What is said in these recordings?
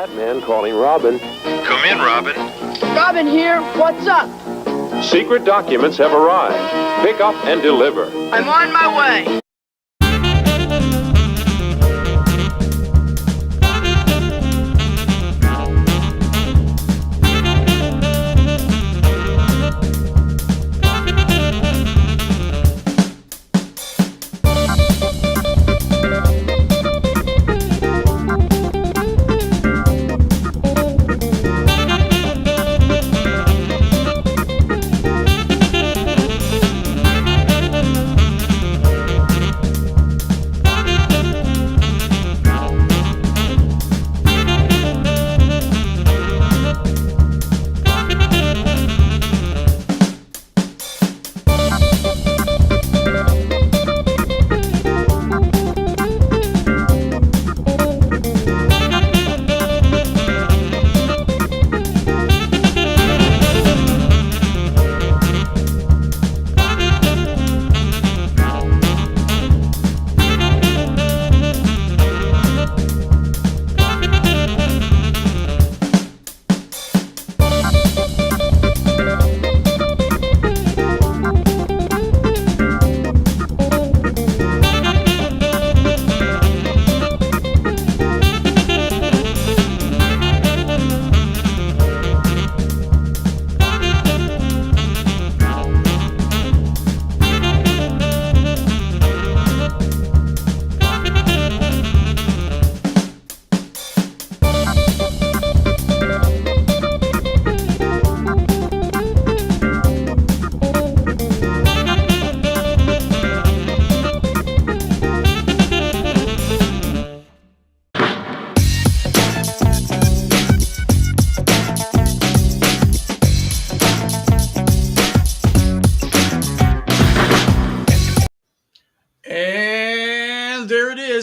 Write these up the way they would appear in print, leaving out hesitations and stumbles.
Batman calling Robin. Come in, Robin. Robin here. What's up? Secret documents have arrived. Pick up and deliver. I'm on my way.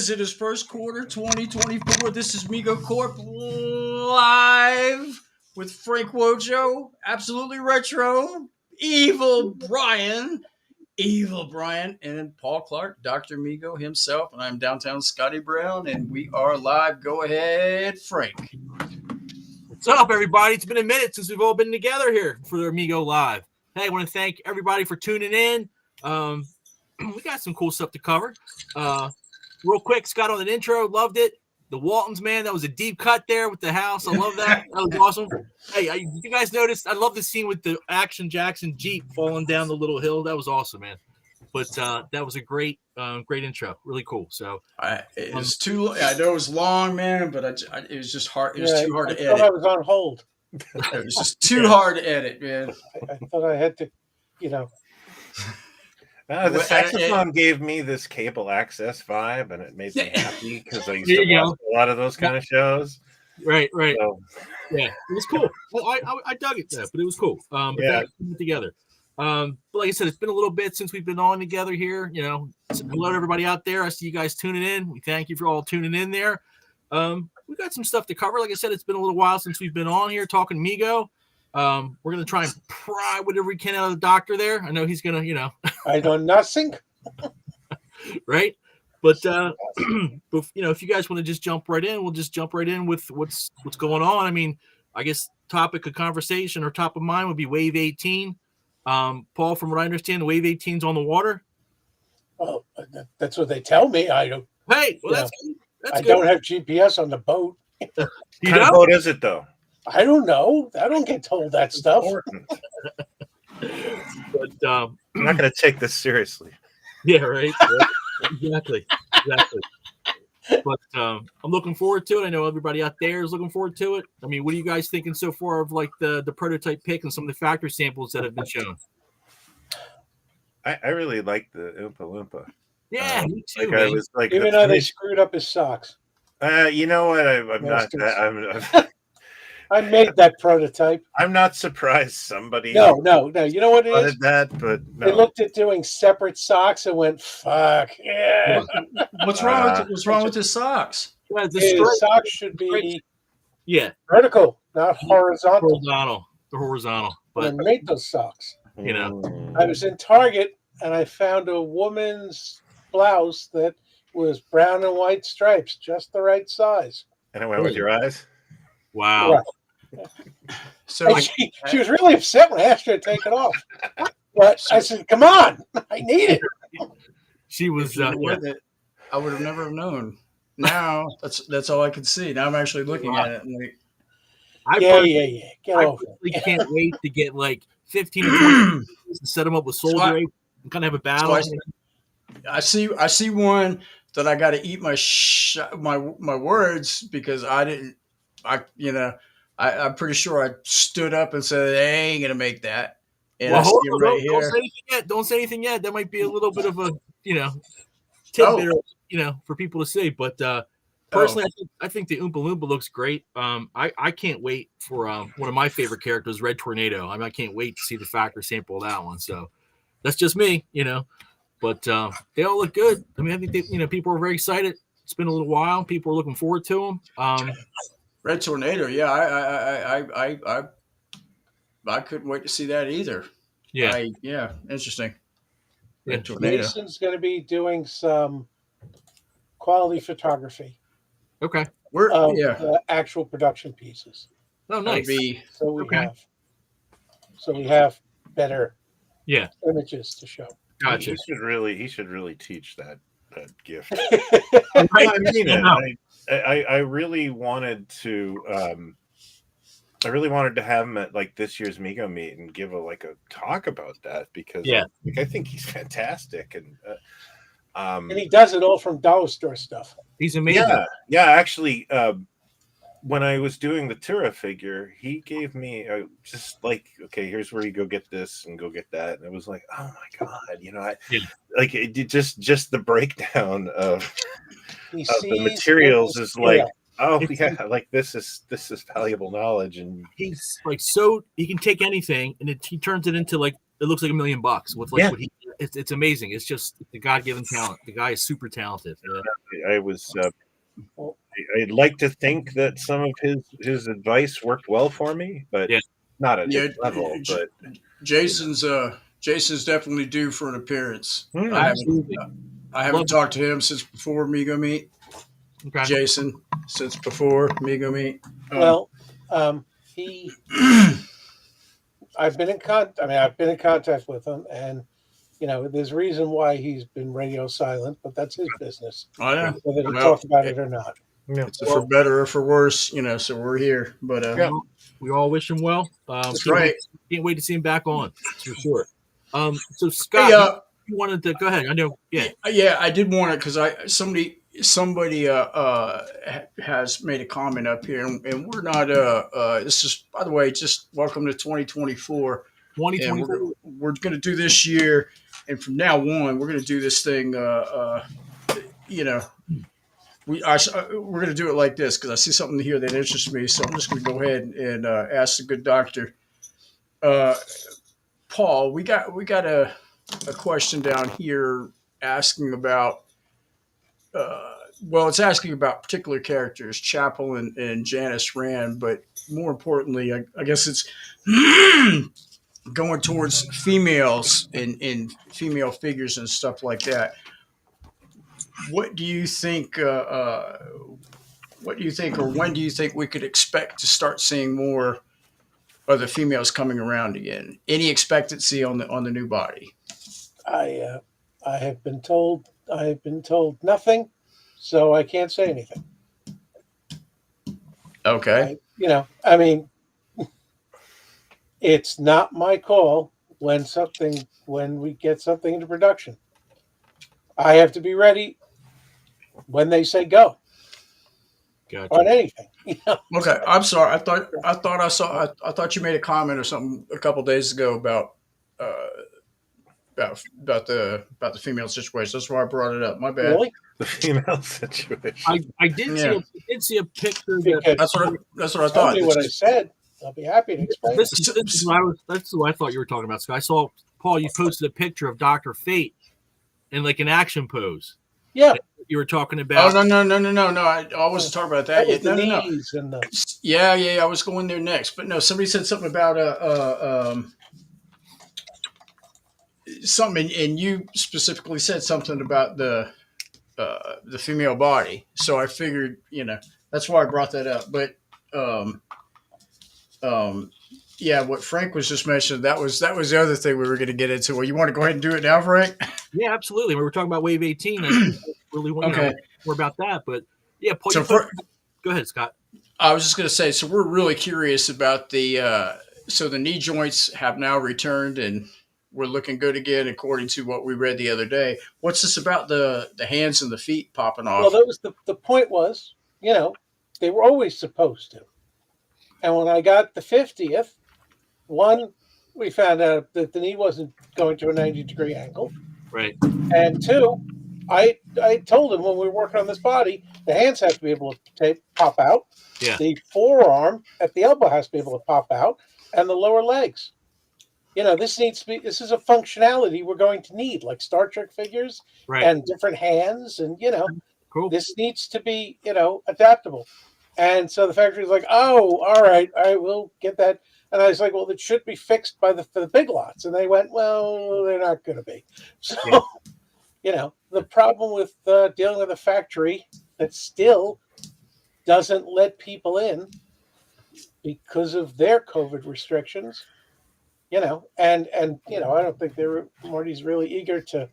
It is first quarter 2024. This is Migo Corp live with Frank Wojo, Absolutely Retro, Evil Brian, and Paul Clark, Dr. Migo himself. And I'm downtown Scotty Brown, and we are live. Go ahead, Frank. What's up, everybody? It's been a minute since we've all been together here for the Migo Live. Hey, I want to thank everybody for tuning in. We got some cool stuff to cover. Real quick, Scott on the intro, loved it. The Waltons, man, that was a deep cut there with the house. I love that. That was awesome. Hey, you guys noticed? I love the scene with the Action Jackson Jeep falling down the little hill. That was awesome, man. But that was a great intro. Really cool. So it was too. I know it was long, man, but it was just hard. It was too hard to edit. I was on hold. It was just too hard to edit, man. I thought I had to, The saxophone gave me this cable access vibe, and it made me happy because I used to watch a lot of those kind of shows. Right. So, yeah, it was cool. Well, I dug it, but it was cool. But that came together. But like I said, it's been a little bit since we've been on together here. Hello to everybody out there. I see you guys tuning in. We thank you for all tuning in there. We got some stuff to cover. Like I said, it's been a little while since we've been on here talking Migo. We're going to try and pry whatever we can out of the doctor there. I know he's going to, I know nothing. Right. But, if you guys want to just jump right in, we'll just jump right in with what's going on. I mean, I guess topic of conversation or top of mind would be Wave 18. Paul, from what I understand, the Wave 18's on the water. Well, that's what they tell me. I don't. Hey, well, that's I good. don't have GPS on the boat. What kind of boat is it, though? I don't know. I don't get told that stuff. But I'm not going to take this seriously. Yeah, right. Exactly. But I'm looking forward to it. I know everybody out there is looking forward to it. I mean, what are you guys thinking so far of like the prototype pick and some of the factory samples that have been shown? I really like the Oompa Loompa. Yeah, me too. Like I was like, even though they screwed up his socks. You know what? I'm not. I made that prototype. I'm not surprised somebody. No. You know what it is? That, but no. They looked at doing separate socks and went, "Fuck yeah!" What's wrong with his socks? Yeah, His socks should be vertical, not horizontal. The horizontal. But I made those socks. I was in Target and I found a woman's blouse that was brown and white stripes, just the right size. And it went with your eyes? Wow. Right. So And she was really upset when I asked her to take it off. But I said, "Come on, I need it." She was. if you with it, I would have never known. Now that's all I can see. Now I'm actually looking at it and like, Yeah. Get I over personally it. can't wait to get like 15 or 20 to set them up with soldier ape and kind of have a battle. I see one that I got to eat my words because I didn't. I'm pretty sure I stood up and said, "They ain't gonna make that." And Well, I see hold it on, right don't here. say anything yet. Don't say anything yet. That might be a little bit of a tidbit, for people to see. But personally, I think the Oompa Loompa looks great. I can't wait for one of my favorite characters, Red Tornado. I can't wait to see the factory sample of that one. So that's just me, But they all look good. I think people are very excited. It's been a little while. People are looking forward to them. Red Tornado, yeah, I couldn't wait to see that either. Yeah, Interesting. Yeah. Red Tornado. Jason's going to be doing some quality photography Okay. of the actual production pieces. Oh, nice. So we have better images to show. Gotcha. He should really teach that gift. Right. I really wanted to. I really wanted to have him at like this year's Migo meet and give a talk about that because I think he's fantastic and he does it all from dollar store stuff. He's amazing. Yeah. Actually, when I was doing the Tura figure, he gave me okay, here's where you go get this and go get that, and it was like, oh my god, it just the breakdown of the materials is like. Oh yeah, this is valuable knowledge, and he's he can take anything and he turns it into it looks like $1 million what it's amazing. It's just the God-given talent. The guy is super talented. I'd like to think that some of his advice worked well for me, but not at this level. But Jason's definitely due for an appearance. Absolutely. I haven't talked to him since before Migo meet. Okay. Jason, since before Migo meet. I've been in contact with him, and there's a reason why he's been radio silent, but that's his business. Oh yeah, whether he talked about it or not. Yeah. It's for better or for worse, so we're here. But we all wish him well. That's right. Can't wait to see him back on for sure. So Scott, you wanted to go ahead? I know. Yeah, I did want it because somebody has made a comment up here, and we're not. This is, by the way, just welcome to 2024. 2024. We're going to do this year, and from now on, we're going to do this thing. We're going to do it like this because I see something here that interests me. So I'm just going to go ahead and ask the good doctor, Paul. We got a question down here asking about. It's asking about particular characters, Chapel and Janice Rand, but more importantly, I guess it's going towards females and female figures and stuff like that. What do you think? What do you think, or when do you think we could expect to start seeing more of the females coming around again? Any expectancy on the new body? I have been told nothing, so I can't say anything. Okay. It's not my call when we get something into production. I have to be ready when they say go. Gotcha. On anything. Okay, I'm sorry. I thought you made a comment or something a couple days ago about the female situation. That's why I brought it up. My bad. Really? The female situation. I did see a picture. That's what I thought. Tell me what I said. I'll be happy to explain. That's what I thought you were talking about. So I saw, Paul, you posted a picture of Dr. Fate in an action pose. Yeah. You were talking about. Oh, no. I wasn't talking about that yet. No. Yeah. I was going there next. But no, somebody said something about something, and you specifically said something about the female body. So I figured, that's why I brought that up. But um, yeah, what Frank was just mentioning, that was the other thing we were going to get into. Well, you want to go ahead and do it now, Frank? Yeah, absolutely. We were talking about Wave 18. I really want Okay. more about that. But yeah, Paul, So go ahead, Scott. I was just going to say, so we're really curious about so the knee joints have now returned and we're looking good again, according to what we read the other day. What's this about the hands and the feet popping Well, off? that was the point was, they were always supposed to. And when I got the 50th, one, we found out that the knee wasn't going to a 90-degree angle. Right. And two, I told him when we were working on this body, the hands have to be able to pop out. Yeah. The forearm at the elbow has to be able to pop out, and the lower legs. This is a functionality we're going to need, like Star Trek figures Right. and different hands, and Cool. this needs to be adaptable. And so the factory's like, oh, all right, we'll get that. And I was like, well, it should be fixed for the big lots. And they went, well, they're not going to be. So, the problem with dealing with a factory that still doesn't let people in because of their COVID restrictions, and I don't think Marty's really eager to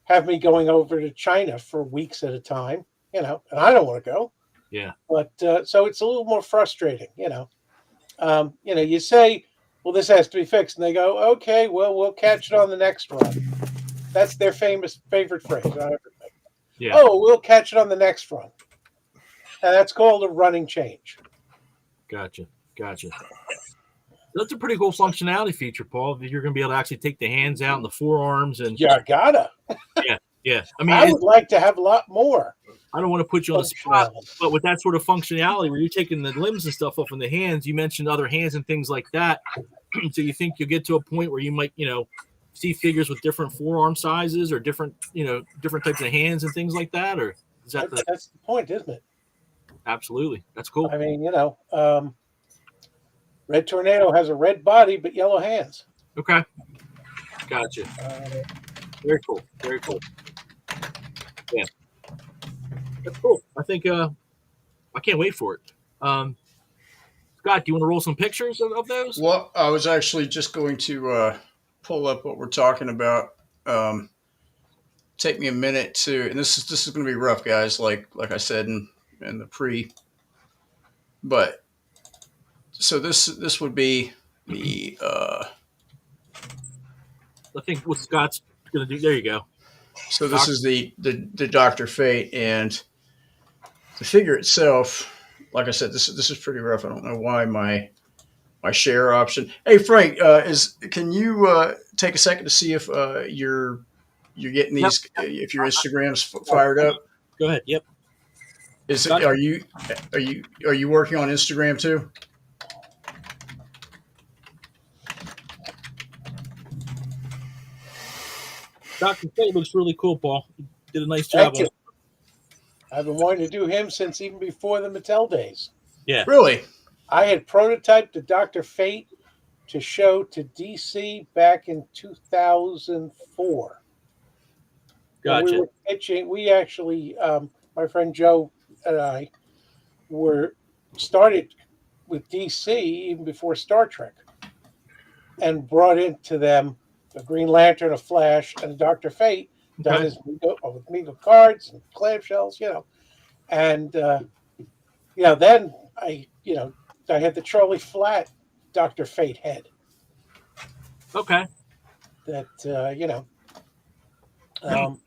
have me going over to China for weeks at a time, and I don't want to go. Yeah. But so it's a little more frustrating, you say, well, this has to be fixed. And they go, okay, well, we'll catch it on the next run. That's their favorite phrase on everything. Yeah. Oh, we'll catch it on the next run. And that's called a running change. Gotcha. That's a pretty cool functionality feature, Paul. You're going to be able to actually take the hands out and the forearms. And Yeah, gotta. Yeah. I mean, I would like to have a lot more. I don't want to put you on the spot, but with that sort of functionality where you're taking the limbs and stuff off in the hands, you mentioned other hands and things like that. So you think you'll get to a point where you might, see figures with different forearm sizes or different types of hands and things like that? Or is that that's the point, isn't it? Absolutely. That's cool. I mean, Red Tornado has a red body but yellow hands. Okay. Gotcha. Very cool. Yeah. That's cool. I think I can't wait for it. Scott, do you want to roll some pictures of those? Well, I was actually just going to pull up what we're talking about. Take me a minute and this is going to be rough, guys. Like I said in the pre. But so this would be the. I think what Scott's going to do. There you go. So this is the Dr. Fate, and the figure itself. Like I said, this is pretty rough. I don't know why my share option. Hey Frank, can you take a second to see if you're getting these? Yep. If your Instagram's fired up? Go ahead. Yep. Are you working on Instagram too? Dr. Fate looks really cool, Paul. You did a nice job on it. I've been wanting to do him since even before the Mattel days. Yeah. Really? I had prototyped the Dr. Fate to show to DC back in 2004. Gotcha. We were pitching. We actually, my friend Joe and I started with DC even before Star Trek, and brought into them a Green Lantern, a Flash, and a Dr. Fate. Done his with Migo cards and clamshells, and then I had the Charlie Flat Dr. Fate head. Okay. That Now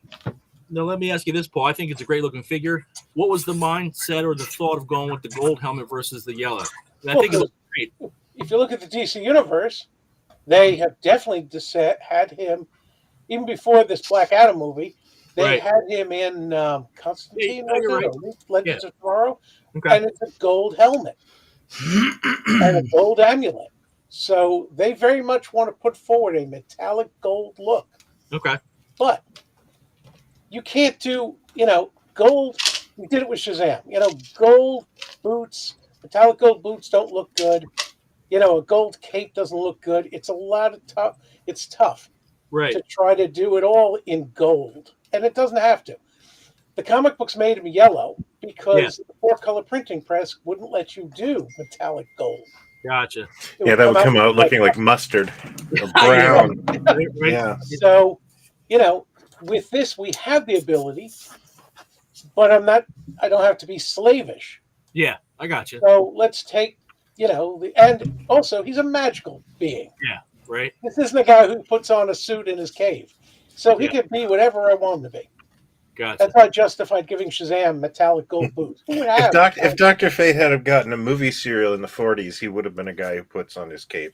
let me ask you this, Paul. I think it's a great looking figure. What was the mindset or the thought of going with the gold helmet versus the yellow? I think it looks great. If you look at the DC universe, they have definitely had him. Even before this Black Adam movie, they had him in Constantine, Legends of Tomorrow, and it's a gold helmet and a gold amulet. So they very much want to put forward a metallic gold look. Okay. But you can't do, gold. We did it with Shazam. Gold boots, metallic gold boots don't look good. A gold cape doesn't look good. It's a lot of tough. It's tough. Right. To try to do it all in gold. And it doesn't have to. the comic books made him yellow because the 4-color printing press wouldn't let you do metallic gold. Gotcha. Yeah, that would come out looking like that. mustard or brown. Right? Yeah. So, with this, we have the ability, but I don't have to be slavish. Yeah, I got you. So let's take, and also he's a magical being. Yeah, right. This isn't a guy who puts on a suit in his cave. So he can be whatever I want him to be. Gotcha. That's how I justified giving Shazam metallic gold boots. If Dr. Fate had gotten a movie serial in the 40s, he would have been a guy who puts on his cape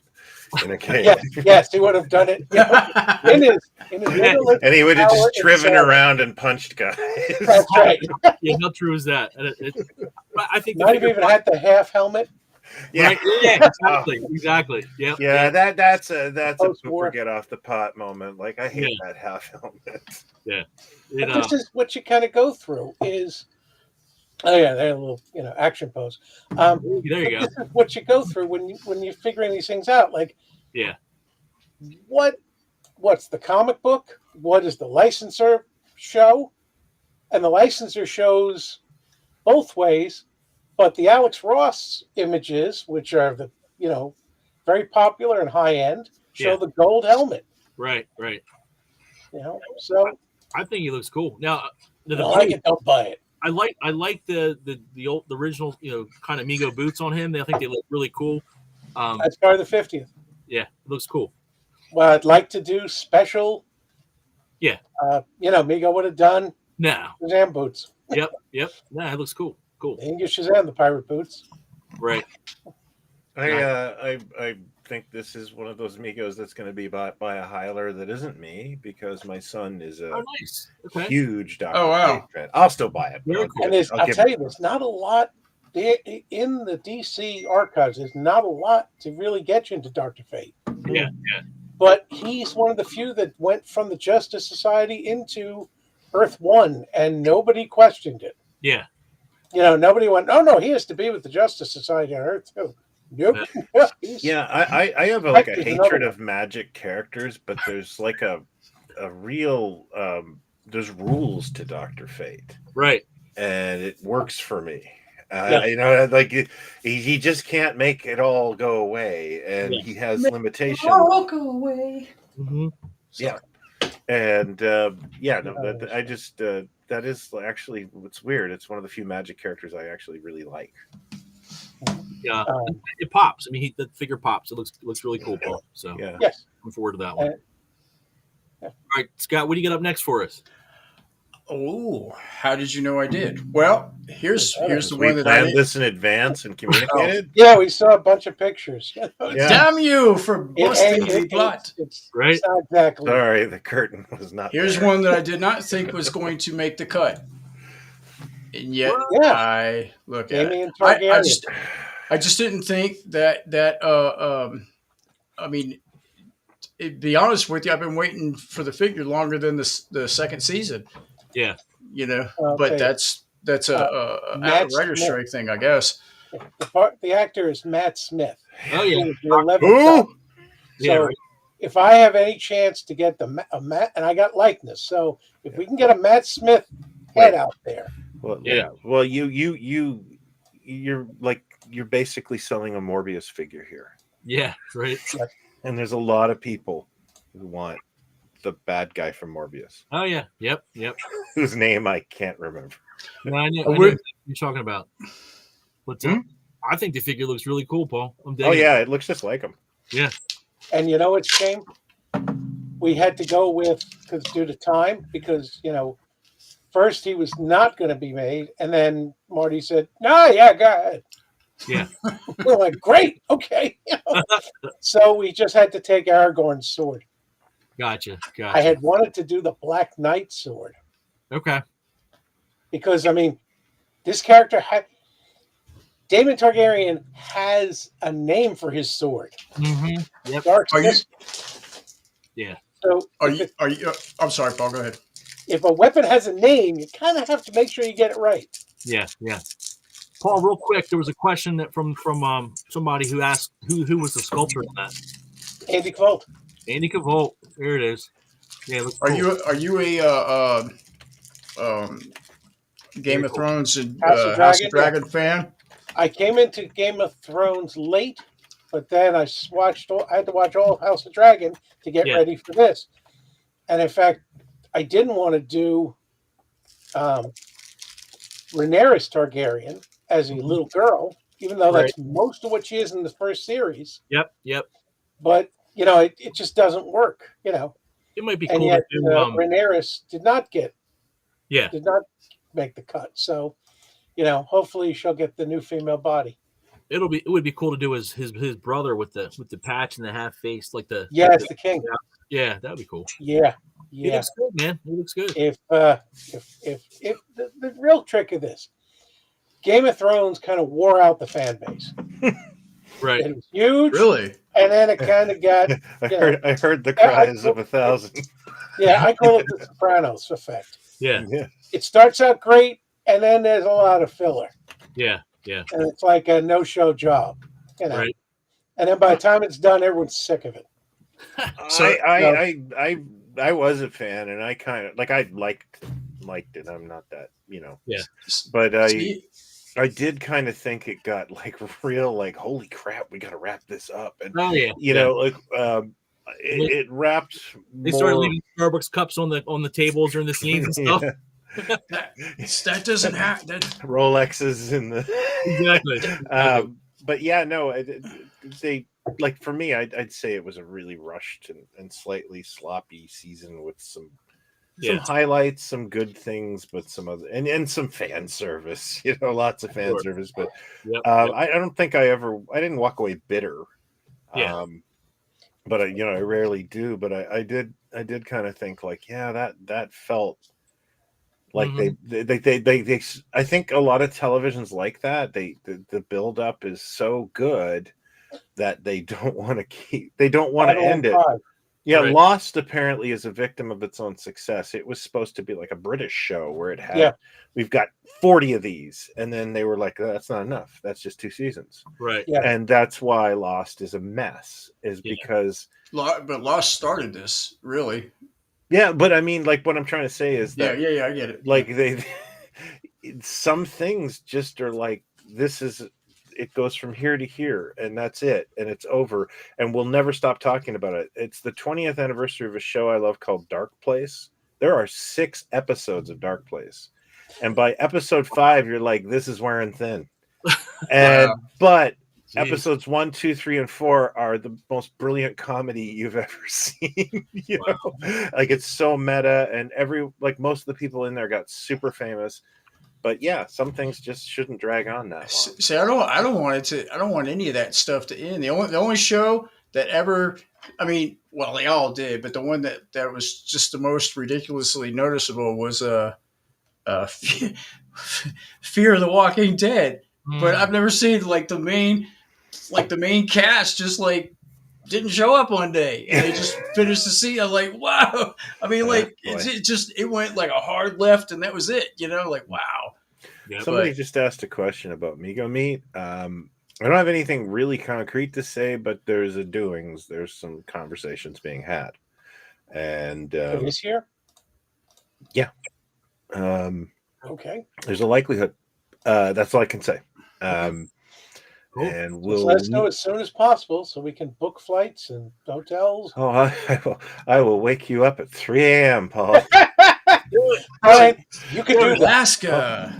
in a cave. Yes, he would have done it in his little and he would have just tower driven itself. around and punched guys. That's right. Yeah, how true is that? I think Not even had the half helmet. Yeah, right? Yeah, exactly. Yeah, yeah. That's a Post-war. Cooper get off the pot moment. Like I hate that half helmet. Yeah. But this is what you kind of go through. Is they're a little action pose. There you go. This is what you go through when you're figuring these things out. Like, yeah, what's the comic book? What does the licensor show? And the licensor shows both ways, but the Alex Ross images, which are the very popular and high end, show the gold helmet. Right. So I think he looks cool. Now, don't buy it. I like the original kind of Migo boots on him. I think they look really cool. That's part of the 50th. Yeah, it looks cool. Well, I'd like to do special. Yeah. Migo would have done Shazam boots. Yep. Nah, it looks cool. Cool. They can give Shazam the pirate boots. Right. I think this is one of those Migos that's going to be bought by a Hyler that isn't me because my son is a huge Dr. Fate fan. I'll still buy it. Very cool. And I'll tell you, there's not a lot in the DC archives. There's not a lot to really get you into Dr. Fate. Yeah. But he's one of the few that went from the Justice Society into Earth 1, and nobody questioned it. Yeah. Nobody went, oh, no, he has to be with the Justice Society on Earth 2. Nope. Yeah, I have a hatred of magic characters, but there's like a real there's rules to Dr. Fate. Right. And it works for me. He just can't make it all go away, and he has limitations. All go away. Mm-hmm. Yeah. And I just that is actually what's weird. It's one of the few magic characters I actually really like. Yeah, it pops. I mean, the figure pops. It looks really cool, Paul. So yes, looking forward to that one. All right, Scott, what do you get up next for us? Oh, how did you know I did? Well, here's the one that I planned this in advance and communicated. Yeah, we saw a bunch of pictures. Damn you for busting the plot! Right? Exactly. Sorry, the curtain was not. Here's there. one that I did not think was going to make the cut, and yet I look at it. I just didn't think that. I mean, to be honest with you, I've been waiting for the figure longer than the second season. Yeah, but that's a writer strike thing, I guess. The actor is Matt Smith. Oh yeah. So if I have any chance to get a Matt, and I got likeness, so if we can get a Matt Smith head out there. Well, Well, you're basically selling a Morbius figure here. Yeah, right. And there's a lot of people who want the bad guy from Morbius. Oh yeah, yep. Whose name I can't remember. No, I know what you're talking about. What's up? I think the figure looks really cool, Paul. It looks just like him. Yeah. And it's a shame. We had to go with due to time because first he was not going to be made, and then Marty said, "No, go ahead." Yeah. We're like, great, okay. So we just had to take Aragorn's sword. Gotcha. I had wanted to do the Black Knight sword. Okay. Because, this character Daemon Targaryen has a name for his sword. Mm-hmm. Yep. Dark Yeah. So are you? I'm sorry, Paul. Go ahead. If a weapon has a name, you kind of have to make sure you get it right. Yeah. Paul, real quick, there was a question that from somebody who asked who was the sculptor of that. Andy Cavolt. Andy Cavolt. There it is. Yeah. Are you Game of Thrones and House of House of Dragon, Dragon fan. I came into Game of Thrones late, but then I had to watch all House of Dragon to get Yeah. ready for this. And in fact, I didn't want to do Rhaenyra Targaryen as a little girl, even though that's most of what she is in the first series. Yep. But it just doesn't work. It might be And cool yet, to do. Rhaenyra did not make the cut. So, hopefully she'll get the new female body. It would be cool to do his brother with the patch and the half face, like the the king. Yeah, that would be cool. Yeah. He looks good, man. He looks good. If the real trick of this, Game of Thrones kind of wore out the fan base. Right. It was huge. Really? And then it kind of got. I heard the cries of 1,000. Yeah, I call it the Sopranos effect. Yeah. It starts out great, and then there's a lot of filler. Yeah. And it's like a no-show job, Right. And then by the time it's done, everyone's sick of it. So I was a fan, and I kind of I liked it. I'm not that, Yeah. But I did kind of think it got real, holy crap, we got to wrap this up, and it wrapped. They started leaving Starbucks cups on the tables or in the scenes and stuff. That doesn't happen. Rolexes in the Exactly. But yeah, no, they for me, I'd say it was a really rushed and slightly sloppy season with some highlights, some good things, but some other and some fan service, lots of fan service. But I don't think I didn't walk away bitter. Yeah. But I rarely do. But I did kind of think that felt like they I think a lot of televisions like that. The build up is so good that they don't want to end it. Yeah, Right. Lost apparently is a victim of its own success. It was supposed to be like a British show where it had we've got 40 of these, and then they were like, that's not enough. That's just 2 seasons. Right. Yeah. And that's why Lost is a mess, because But Lost started this, really. yeah, but I mean, what I'm trying to say is that I get it. some things just are this is it goes from here to here, and that's it, and it's over, and we'll never stop talking about it. It's the 20th anniversary of a show I love called Dark Place. There are 6 episodes of Dark Place, and by episode 5 you're like, this is wearing thin. And but episodes 1, 2, 3, and 4 are the most brilliant comedy you've ever seen. It's so meta, and most of the people in there got super famous. But yeah, some things just shouldn't drag on that long. See, I don't want any of that stuff to end. The only show that ever, they all did, but the one that was just the most ridiculously noticeable was Fear of the Walking Dead. But I've never seen the main cast just didn't show up one day and they just finished the season. I'm like, wow. It went a hard left and that was it. Wow. Yeah, Somebody just asked a question about Migo Meat. I don't have anything really concrete to say, but there's some conversations being had. And this year? Yeah. Okay. There's a likelihood. That's all I can say. Cool. And Just let us know as soon as possible so we can book flights and hotels. Oh, I will wake you up at 3 a.m., Paul. Brian, you can do that. Alaska.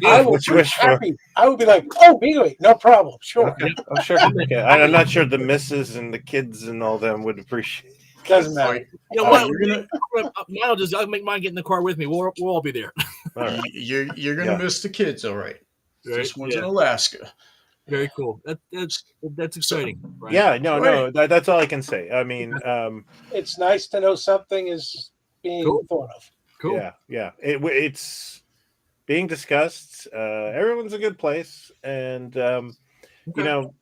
I will What you be wish for? happy. I will be like, oh, Migo, no problem. Sure. Okay. I'm sure. Yeah, I'm not sure the missus and the kids and all them would appreciate. Doesn't matter. You know what? I'll make mine get in the car with me. We'll all be there. All right. You're gonna miss the kids, all right. Right? This one's in Alaska. Very cool. That's exciting. Right? Yeah, no. That's all I can say. I mean, It's nice to know something is being thought of. Cool. Yeah. it's being discussed. Everyone's a good place, and the Migo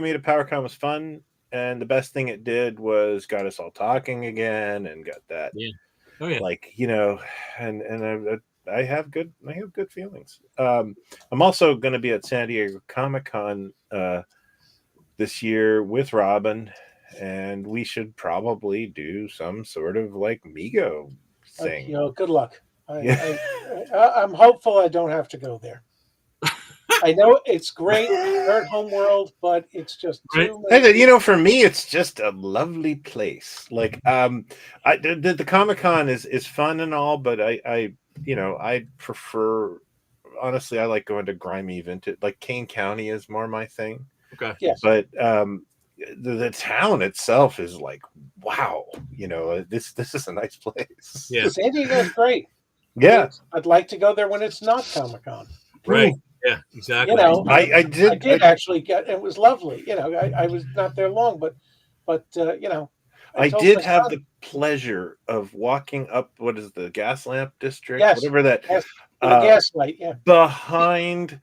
Meet at PowerCon was fun, and the best thing it did was got us all talking again, and got that. Yeah. Oh yeah. And I have good feelings. I'm also going to be at San Diego Comic-Con this year with Robin, and we should probably do some sort of Migo thing. Good luck. I'm hopeful I don't have to go there. I know it's great, third home world, but it's just too many. You know, for me, it's just a lovely place. Like, the Comic Con is fun and all, but I prefer. Honestly, I like going to grimy vintage. Like Kane County is more my thing. Okay. Yes. But the town itself is like, wow. You know, this is a nice place. Yeah. San Diego's great. Yeah. I'd like to go there when it's not Comic Con. Right. Yeah. Exactly. You know, I did actually get. It was lovely. You know, I was not there long, but you know, I told did my have son- the pleasure of walking up what is the gas lamp district, Yes. whatever that, Yes, the gaslight. Yeah. behind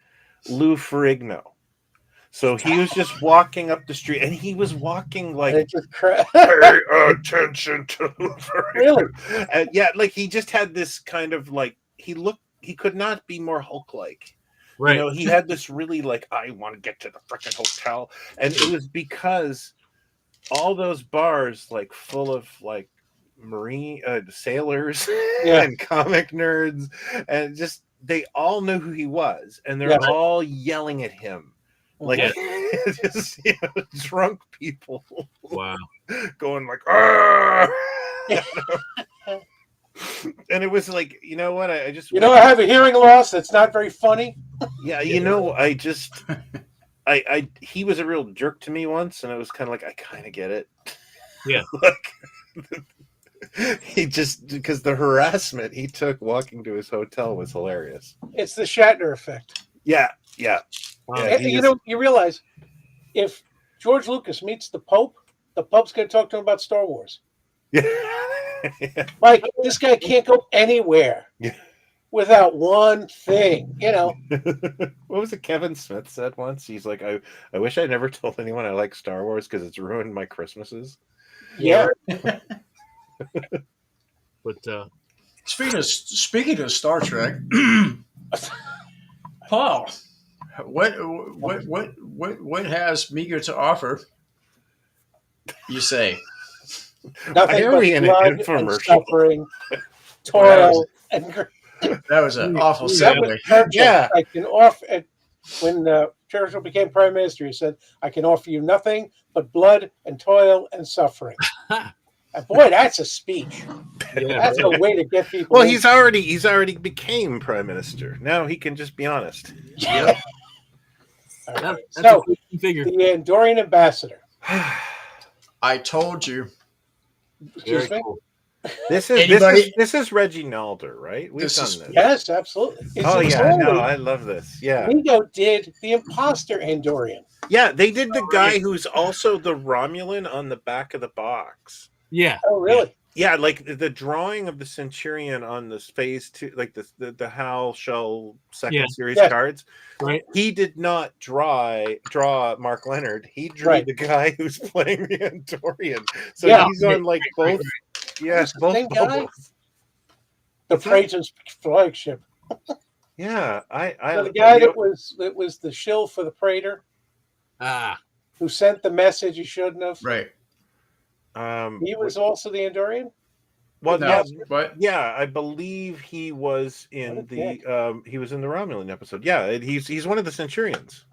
Lou Ferrigno. So he was just walking up the street, and he was walking like, It just pay attention to Lou Ferrigno. Really? And yeah, like he just had this kind of like he could not be more Hulk-like. Right. You know, he had this really like, I want to get to the freaking hotel, and it was because all those bars like full of like marine sailors and comic nerds, and just they all knew who he was, and they're all yelling at him like just, drunk people. Wow. Going like, "Arr!" And it was like, you know what? I just I have a hearing loss. That's not very funny. Yeah, you know, I just he was a real jerk to me once, and it was kind of like, I kind of get it. Yeah. Like, he just, because the harassment he took walking to his hotel was hilarious. It's the Shatner effect. Yeah. You realize if George Lucas meets the Pope's going to talk to him about Star Wars. Yeah. Like, this guy can't go anywhere without one thing, you know. What was it Kevin Smith said once? He's like, I wish I never told anyone I like Star Wars because it's ruined my Christmases. Yeah. But speaking of Star Trek, Paul, what has Migo to offer? You say Nothing but in an blood and infomercial. Suffering, toil, and that was an awful that was segue. Churchill. Yeah. I can offer when Churchill became prime minister. He said, "I can offer you nothing but blood and toil and suffering." And boy, that's a speech. yeah, That's a way to get people. Well, in. he's already became prime minister. Now he can just be honest. Yeah. All that's right. a So good figure. the Andorian ambassador. I told you. Excuse me. Cool. This Anybody? is Reggie Nalder, right? We've This done is- this. Yes, absolutely. It's Oh yeah, entirely- no, I love this. Yeah, Migo did the imposter Andorian. yeah. They did the guy who's also the Romulan on the back of the box. Yeah. Oh, really? Yeah, like the drawing of the Centurion on this phase 2, like the Hal Shell second series cards. Right. He did not draw Mark Leonard. He drew Right. the guy who's playing the Andorian. So Yeah. he's on like both. Yes, the both same guy? bubbles. The Praetor's flagship. Yeah, I So the guy that was the shill for the Praetor, who sent the message he shouldn't have. Right. He was also the Andorian. Well, No, yeah, but yeah, I believe he was in What a the he was in the Romulan episode. Yeah, he's one of the Centurions.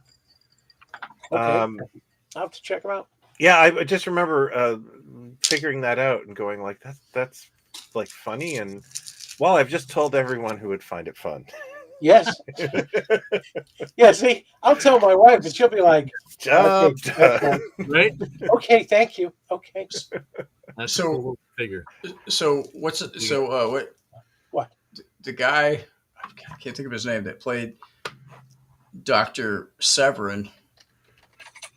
Okay. I'll have to check him out. Yeah, I just remember figuring that out and going like, that's like funny, and well, I've just told everyone who would find it fun. Yes. Yeah, see, I'll tell my wife and she'll be like, Job okay, done. Right. okay, thank you. Okay. That's So- a cool figure. so what's it? So What? The guy, I can't think of his name, that played Dr. Severin.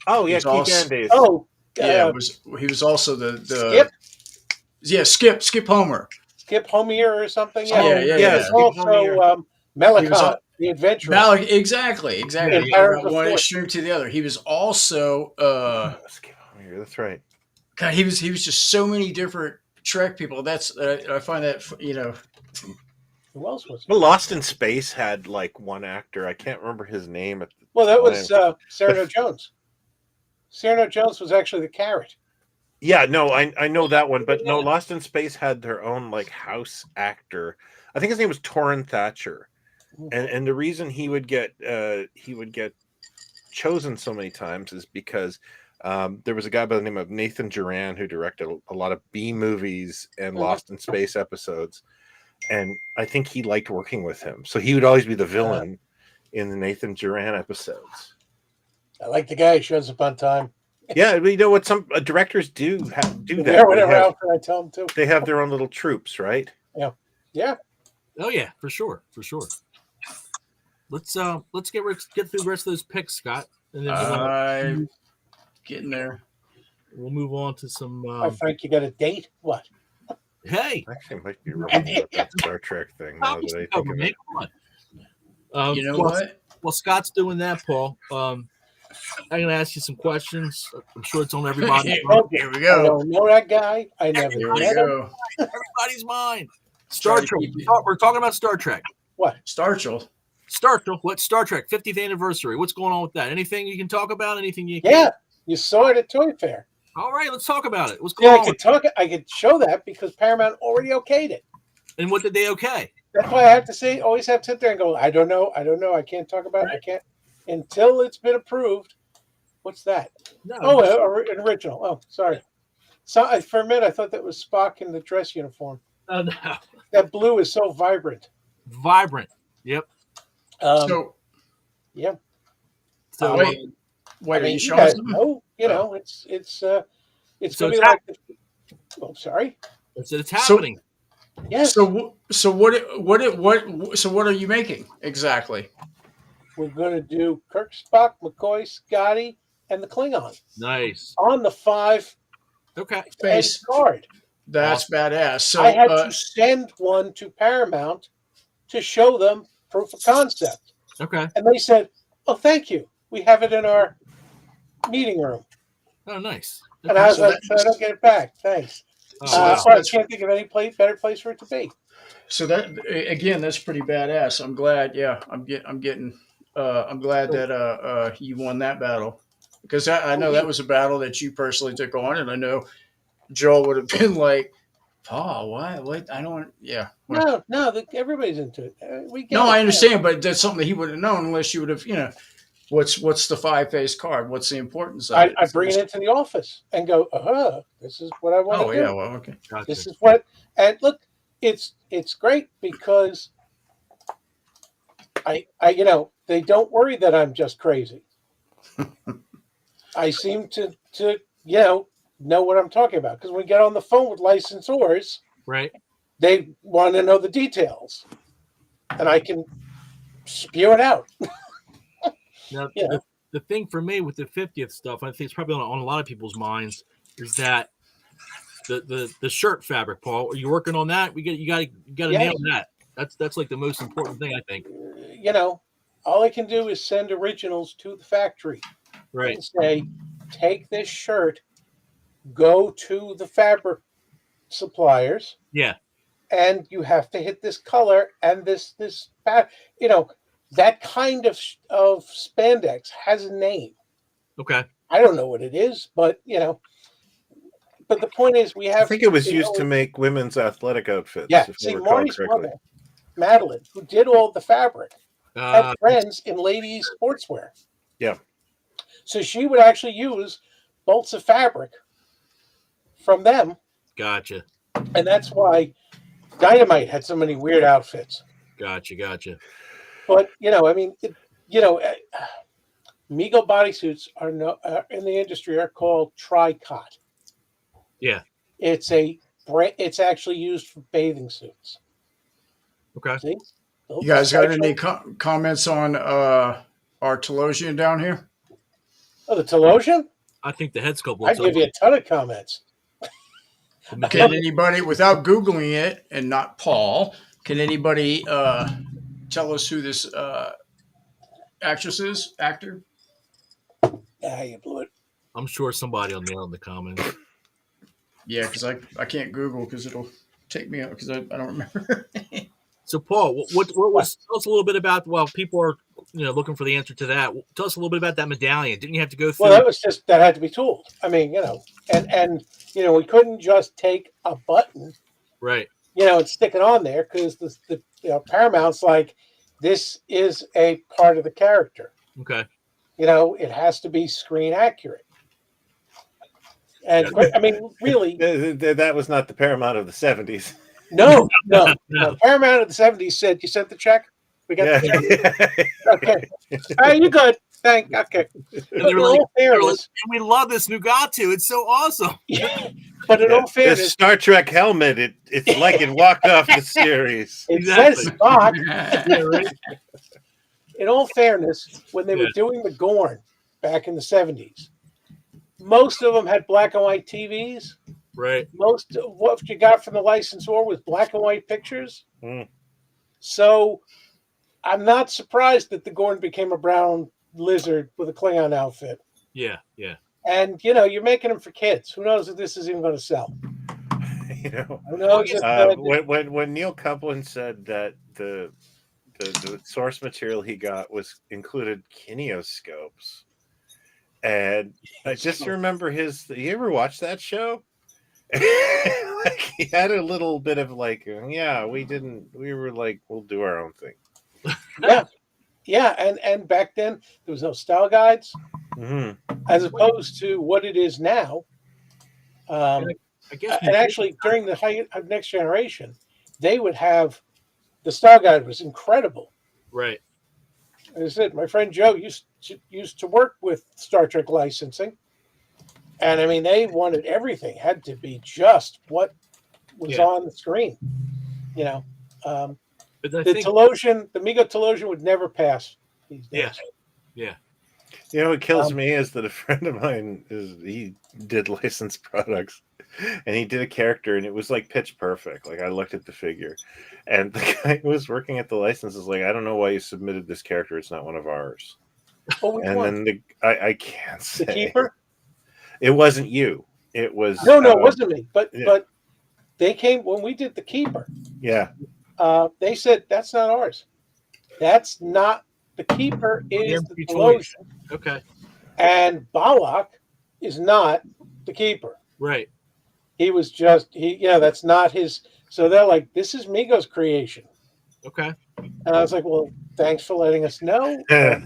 Oh yeah, He's Keith also- Andes. Oh, Yeah, he was also the Skip? Yeah, Skip Homer. Skip Homier or something. Yeah, yeah, He yeah. was Skip also Homier. Melicon, He was the adventurer. Malik, exactly. Yeah, You Pirates go of one Fourth. extreme to the other. He was also Skip Homier, that's right. God. He was just so many different Trek people. That's I find that Who else was? Well, Lost in Space had like one actor. I can't remember his name. At the Well, that was time. Cyrano Jones. Cyrano Jones was actually the carrot. Yeah, no, I know that one, but no, Lost in Space had their own like house actor. I think his name was Torrin Thatcher, and the reason he would get chosen so many times is because there was a guy by the name of Nathan Duran who directed a lot of B movies and Lost in Space episodes, and I think he liked working with him, so he would always be the villain in the Nathan Duran episodes. I like the guy who shows up on time. Yeah, but you know what? Some directors do that. Yeah, whatever outfit I tell them to. They have their own little troops, right? Yeah. Oh yeah, for sure. Let's get through the rest of those picks, Scott, and then I'm getting there. we'll move on to some. Hi, Frank, you got a date? What? Hey, Actually, I might be wrong about that Star Trek thing. Now that I think of it. Come on. You know while, what? While Scott's doing that, Paul, I'm going to ask you some questions. I'm sure it's on everybody's mind. Here we I go. don't know that guy. I never Here we met him. go. Everybody's mind. Star Try to Trek. keep it- We're talking about Star Trek. What? Starchel. Star Trek. What Star Trek 50th anniversary? What's going on with that? Anything you can talk about? Anything you can? Yeah, you saw it at Toy Fair. All right, let's talk about it. What's Yeah, going on? I could show that because Paramount already okayed it. And what did they okay? That's why I have to say, always have to sit there and go, I don't know, I can't talk about it. I can't until it's been approved. What's that? No. Oh, an original. Oh, sorry. So for a minute, I thought that was Spock in the dress uniform. No. That blue is so vibrant. Vibrant. Yep. So yeah. So wait, I are mean, you you showing guys something? know, it's So gonna be it's like. Oh, sorry. it's happening. Yes, So what are you making exactly? we're gonna do Kirk, Spock, McCoy, Scotty, and the Klingon Nice. on the 5 Okay. face card. That's badass. So I had to send one to Paramount to show them proof of concept. Okay. And they said, "Oh, thank you. We have it in our meeting room." Oh, nice. And I was So like, "So I don't get it back. Thanks." Oh, wow. So I can't think of any better place for it to be. So that again, that's pretty badass. I'm glad. Yeah, I'm glad that you won that battle because I know that was a battle that you personally took on, and I know Joel would have been like, "Paul, why? What? I don't." Yeah. No, everybody's into it. We get No, it. I understand, but that's something that he would have known unless you would have, what's the 5-face card? What's the importance of it? I bring it into the office and go, this is what I want to Oh do. yeah, well, okay. Gotcha. This is what, and look, it's great because I they don't worry that I'm just crazy. I seem to know what I'm talking about because when we get on the phone with licensors, Right. they want to know the details, and I can spew it out. Now, Yeah. the thing for me with the 50th stuff, I think it's probably on a lot of people's minds, is that the shirt fabric, Paul. Are you working on that? You got to Yes. nail that. That's like the most important thing, I think. All I can do is send originals to the factory Right. and say, take this shirt, go to the fabric suppliers, Yeah. and you have to hit this color and this that kind of spandex has a name. Okay. I don't know what it is, but but the point is we have. I think it was used to make women's athletic outfits. Yeah, if I see, recall Marty's correctly. mother, Madeline, who did all the fabric, had Uh, friends in ladies' sportswear. Yeah. So she would actually use bolts of fabric from them, gotcha. and that's why Dynamite had so many weird outfits. Gotcha. But Migo bodysuits are in the industry are called tricot. Yeah. It's actually used for bathing suits. Okay. See? You guys got any comments on our Telosian down here? Oh, the Telosian? I think the head sculpt I looks give you a ton of comments. Can anybody, without Googling it, and not Paul, can anybody tell us who this actress is? Actor? You blew it. I'm sure somebody will nail in the comments. Yeah, because I can't Google because it'll take me out because I don't remember. So, Paul, what was tell us a little bit about? Well, people are looking for the answer to that. Tell us a little bit about that medallion. Didn't you have to go through? Well, that had to be tooled. I mean, and we couldn't just take a button Right. it's sticking on there because the Paramount's like, this is a part of the character. Okay. It has to be screen accurate. And I mean, really, That was not the Paramount of the 70s. no. No. Paramount of the 70s said, "You sent the check. We got the check." Yeah. Okay. You good? Okay. And But they in were like, all fairness, we love this Mugatu. It's so awesome. but in all This fairness, Star Trek helmet, it's like it walked off the series. it Exactly. says Spock. Yeah, right. In all fairness, when they were doing the Gorn back in the 70s, most of them had black and white TVs. Right. Most of what you got from the licensor was black and white pictures. Mm. So I'm not surprised that the Gorn became a brown lizard with a Klingon outfit. Yeah. Yeah. And you're making them for kids. Who knows if this is even going to sell? Who knows if When Neil Copeland said that the source material he got included kineoscopes, and I just remember you ever watch that show? Like, he had a little bit of like, we were like, we'll do our own thing. Yeah, and back then there was no style guides, as opposed to what it is now. I guess. And actually, during the height of Next Generation, they would have the style guide was incredible. Right. As I said, my friend Joe used to work with Star Trek licensing, and I mean, they wanted everything had to be just what was on the screen. But the Migo Telosian would never pass these days. Yeah. What kills me is that a friend of mine he did licensed products, and he did a character, and it was like pitch perfect. Like, I looked at the figure, and the guy who was working at the license is like, "I don't know why you submitted this character. It's not one of ours." And then I can't say the keeper. It wasn't you. It was no, it wasn't me. But they came when we did the keeper. Yeah. They said that's not ours. That's not the keeper. Is the Telosian. Okay. And Balak is not the keeper. Right. He was just that's not his. So they're like, this is Migo's creation. Okay. And I was like, well, thanks for letting us know. Whoa,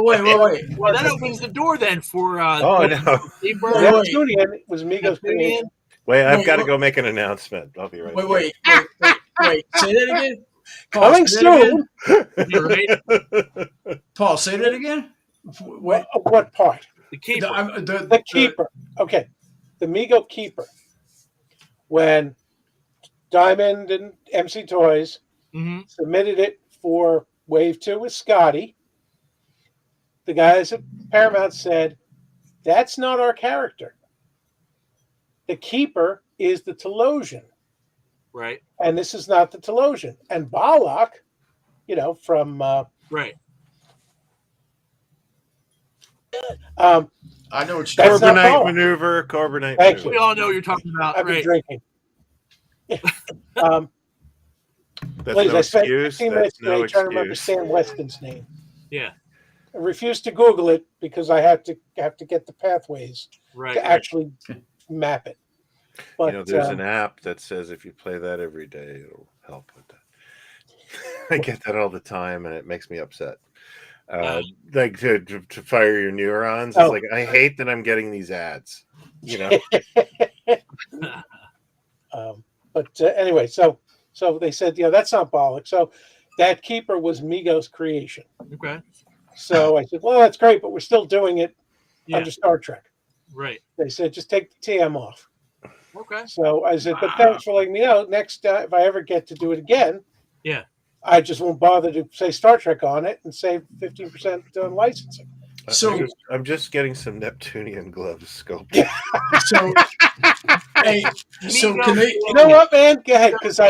wait. Well, that opens the door then for. No. Neptunian was Migo's creation. Wait, I've got to go make an announcement. I'll be right back. Wait. Say that again. Paul, Coming soon. You're right. Paul, say that again. What part? The keeper. The keeper. Okay. The Migo keeper. When Diamond and MC Toys submitted it for Wave 2 with Scotty, the guys at Paramount said, that's not our character. The keeper is the Telosian. Right. And this is not the Telosian. And Balak, from right. I know it's Corbinite maneuver. Corbinite maneuver. We all know what you're talking about. I've been drinking. That's Please, no I spent excuse. 15 minutes That's no today trying to remember excuse. Sam Weston's name. Yeah. I refused to Google it because I have to get the pathways to actually map it. But there's an app that says if you play that every day, it'll help with that. I get that all the time, and it makes me upset. Like to fire your neurons. It's like, I hate that I'm getting these ads. But anyway, so they said, that's not Balak. So that keeper was Migo's creation. Okay. So I said, well, that's great, but we're still doing it under Star Trek. Right. They said, just take the TM off. Okay. So I said, but thanks for letting me know. Next, if I ever get to do it again, I just won't bother to say Star Trek on it and save 15% on licensing. So I'm just getting some Neptunian gloves sculpted. So can they? You know what, man? Go ahead, because I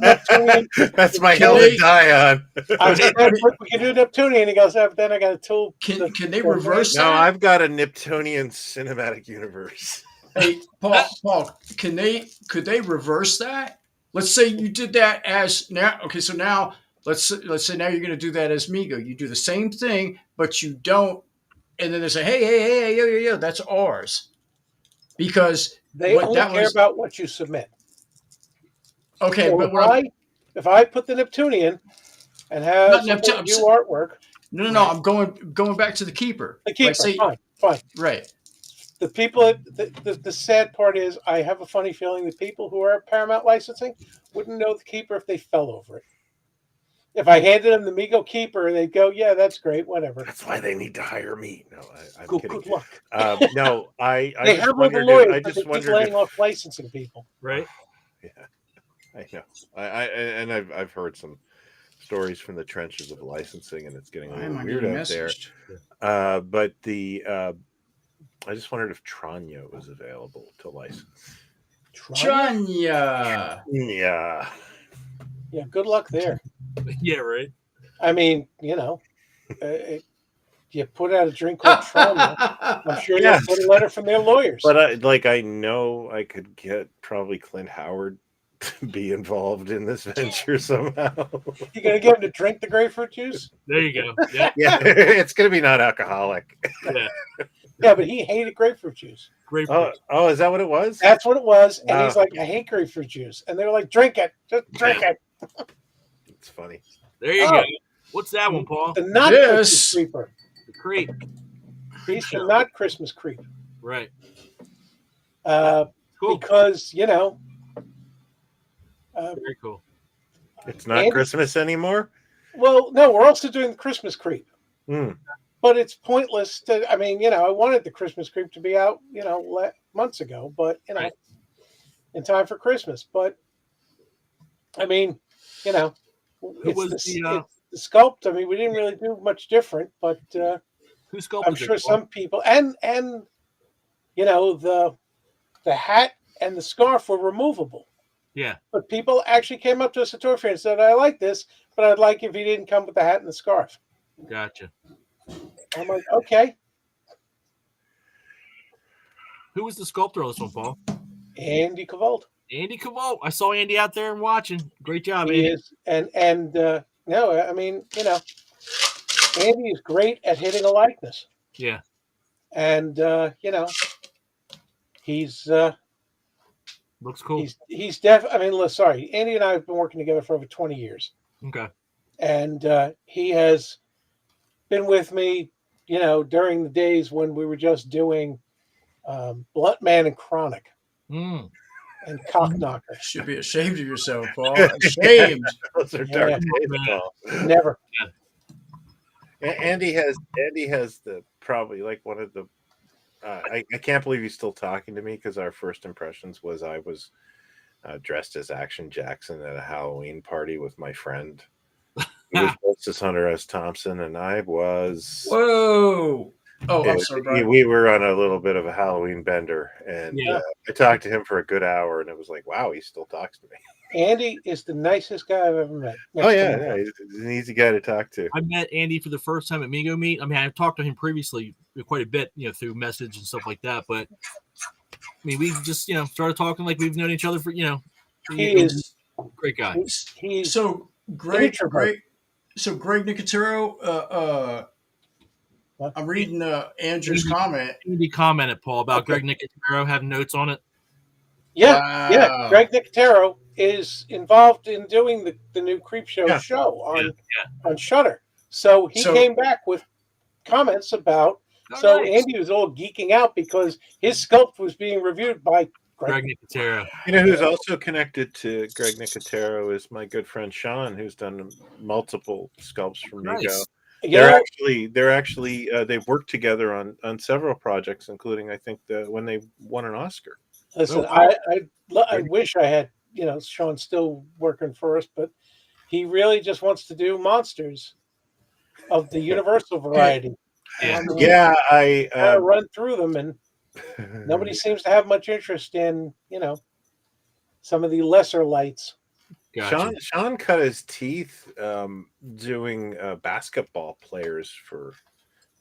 Neptunian. That's my hell to die on. I said, we can do Neptunian. He goes, then I got a tool. Can they reverse that? No, I've got a Neptunian cinematic universe. Hey, Paul, could they reverse that? Let's say you did that as now. Okay, so now let's say now you're going to do that as Migo. You do the same thing, but you don't. And then they say, hey, yo, that's ours. Because they only care about what you submit. Okay, So but what I'm, if I put the Neptunian and have not somebody Neptune. do artwork, No. I'm going back to the keeper. the keeper, Like say, fine. right. The people, the sad part is, I have a funny feeling the people who are at Paramount Licensing wouldn't know the keeper if they fell over it. If I handed them the Migo keeper, they'd go, "Yeah, that's great, whatever." That's why they need to hire me. No, I'm kidding. Good luck. No, I They just have all the wondered. lawyers, I but they just keep wondered laying if. off licensing people. Right. Yeah, I know. And I've heard some stories from the trenches of licensing, and it's getting a Why am little I weird getting out there. messaged? But I just wondered if Tranya was available to license. Tranya. Yeah. Yeah, good luck there. Yeah, right. I mean, you put out a drink called Tranya, I'm sure Yes. they'll get a letter from their lawyers. But I know I could get probably Clint Howard to be involved in this venture somehow. You're going to get him to drink the grapefruit juice? There you go. Yeah. Yeah, it's going to be non-alcoholic. Yeah. Yeah, but he hated grapefruit juice. Grapefruit. Oh, is that what it was? That's what it was. And he's Wow. like, I hate grapefruit juice. And they were like, drink it. Just drink it. It's funny. There you go. What's that one, Paul? The not This- Christmas creeper. The creep. He's the not Christmas creep. Right. Cool. Because, Very cool. It's not Andy- Christmas anymore? well, no, we're also doing the Christmas creep. Hmm. But it's pointless to, I mean, I wanted the Christmas creep to be out, months ago, but, Right. in time for Christmas. But, I mean, it's was it's the sculpt. I mean, we didn't really do much different, but Who sculpted I'm it, sure Paul? some people, and the hat and the scarf were removable. Yeah. But people actually came up to us at Tour Fair and said, I like this, but I'd like if he didn't come with the hat and the scarf. Gotcha. I'm like, okay. Who was the sculptor on this one, Paul? Andy Cavold. Andy Cavold. I saw Andy out there and watching. Great job, He Andy. is, and no, I mean, Andy is great at hitting a likeness, Yeah. and he's Looks cool. he's I mean, sorry, Andy and I have been working together for over 20 years, Okay. and he has been with me, during the days when we were just doing Blunt Man and Chronic Mm. and Cockknocker. Should be ashamed of yourself, Paul. Ashamed. Those are Yeah. dark days, Paul. Never. Andy has the probably like one of the I can't believe he's still talking to me because our first impressions was I was dressed as Action Jackson at a Halloween party with my friend. He was dressed as Hunter S. Thompson, and I was. Whoa. Oh, I'm Yeah, sorry, Brian. we were on a little bit of a Halloween bender, and Yeah. I talked to him for a good hour, and it was like, wow, he still talks to me. Andy is the nicest guy I've ever met. Oh Next to yeah, me. yeah, he's an easy guy to talk to. I met Andy for the first time at Migo Meet. I mean, I've talked to him previously quite a bit, through message and stuff like that. But I mean, we just, started talking like we've known each other for, He is. great guy. He's So Greg, introvert. Greg Nicotero, What? I'm reading Andrew's comment. Andy commented, Paul, about Greg Nicotero having notes on it. Yeah, Wow. Greg Nicotero is involved in doing the new Creepshow Yeah. show on Shudder. So he came back with comments about. Oh, so nice. Andy was all geeking out because his sculpt was being reviewed by Greg Nicotero. You know who's also connected to Greg Nicotero is my good friend Sean, who's done multiple sculpts for Migo. Nice. You They're actually they've worked together on several projects, including I think when they won an Oscar. Listen, Oh, wow. I wish I had Sean still working for us, but he really just wants to do monsters of the Universal variety. Yeah. Yeah, I run through them, and nobody seems to have much interest in some of the lesser lights. Gotcha. Sean cut his teeth doing basketball players for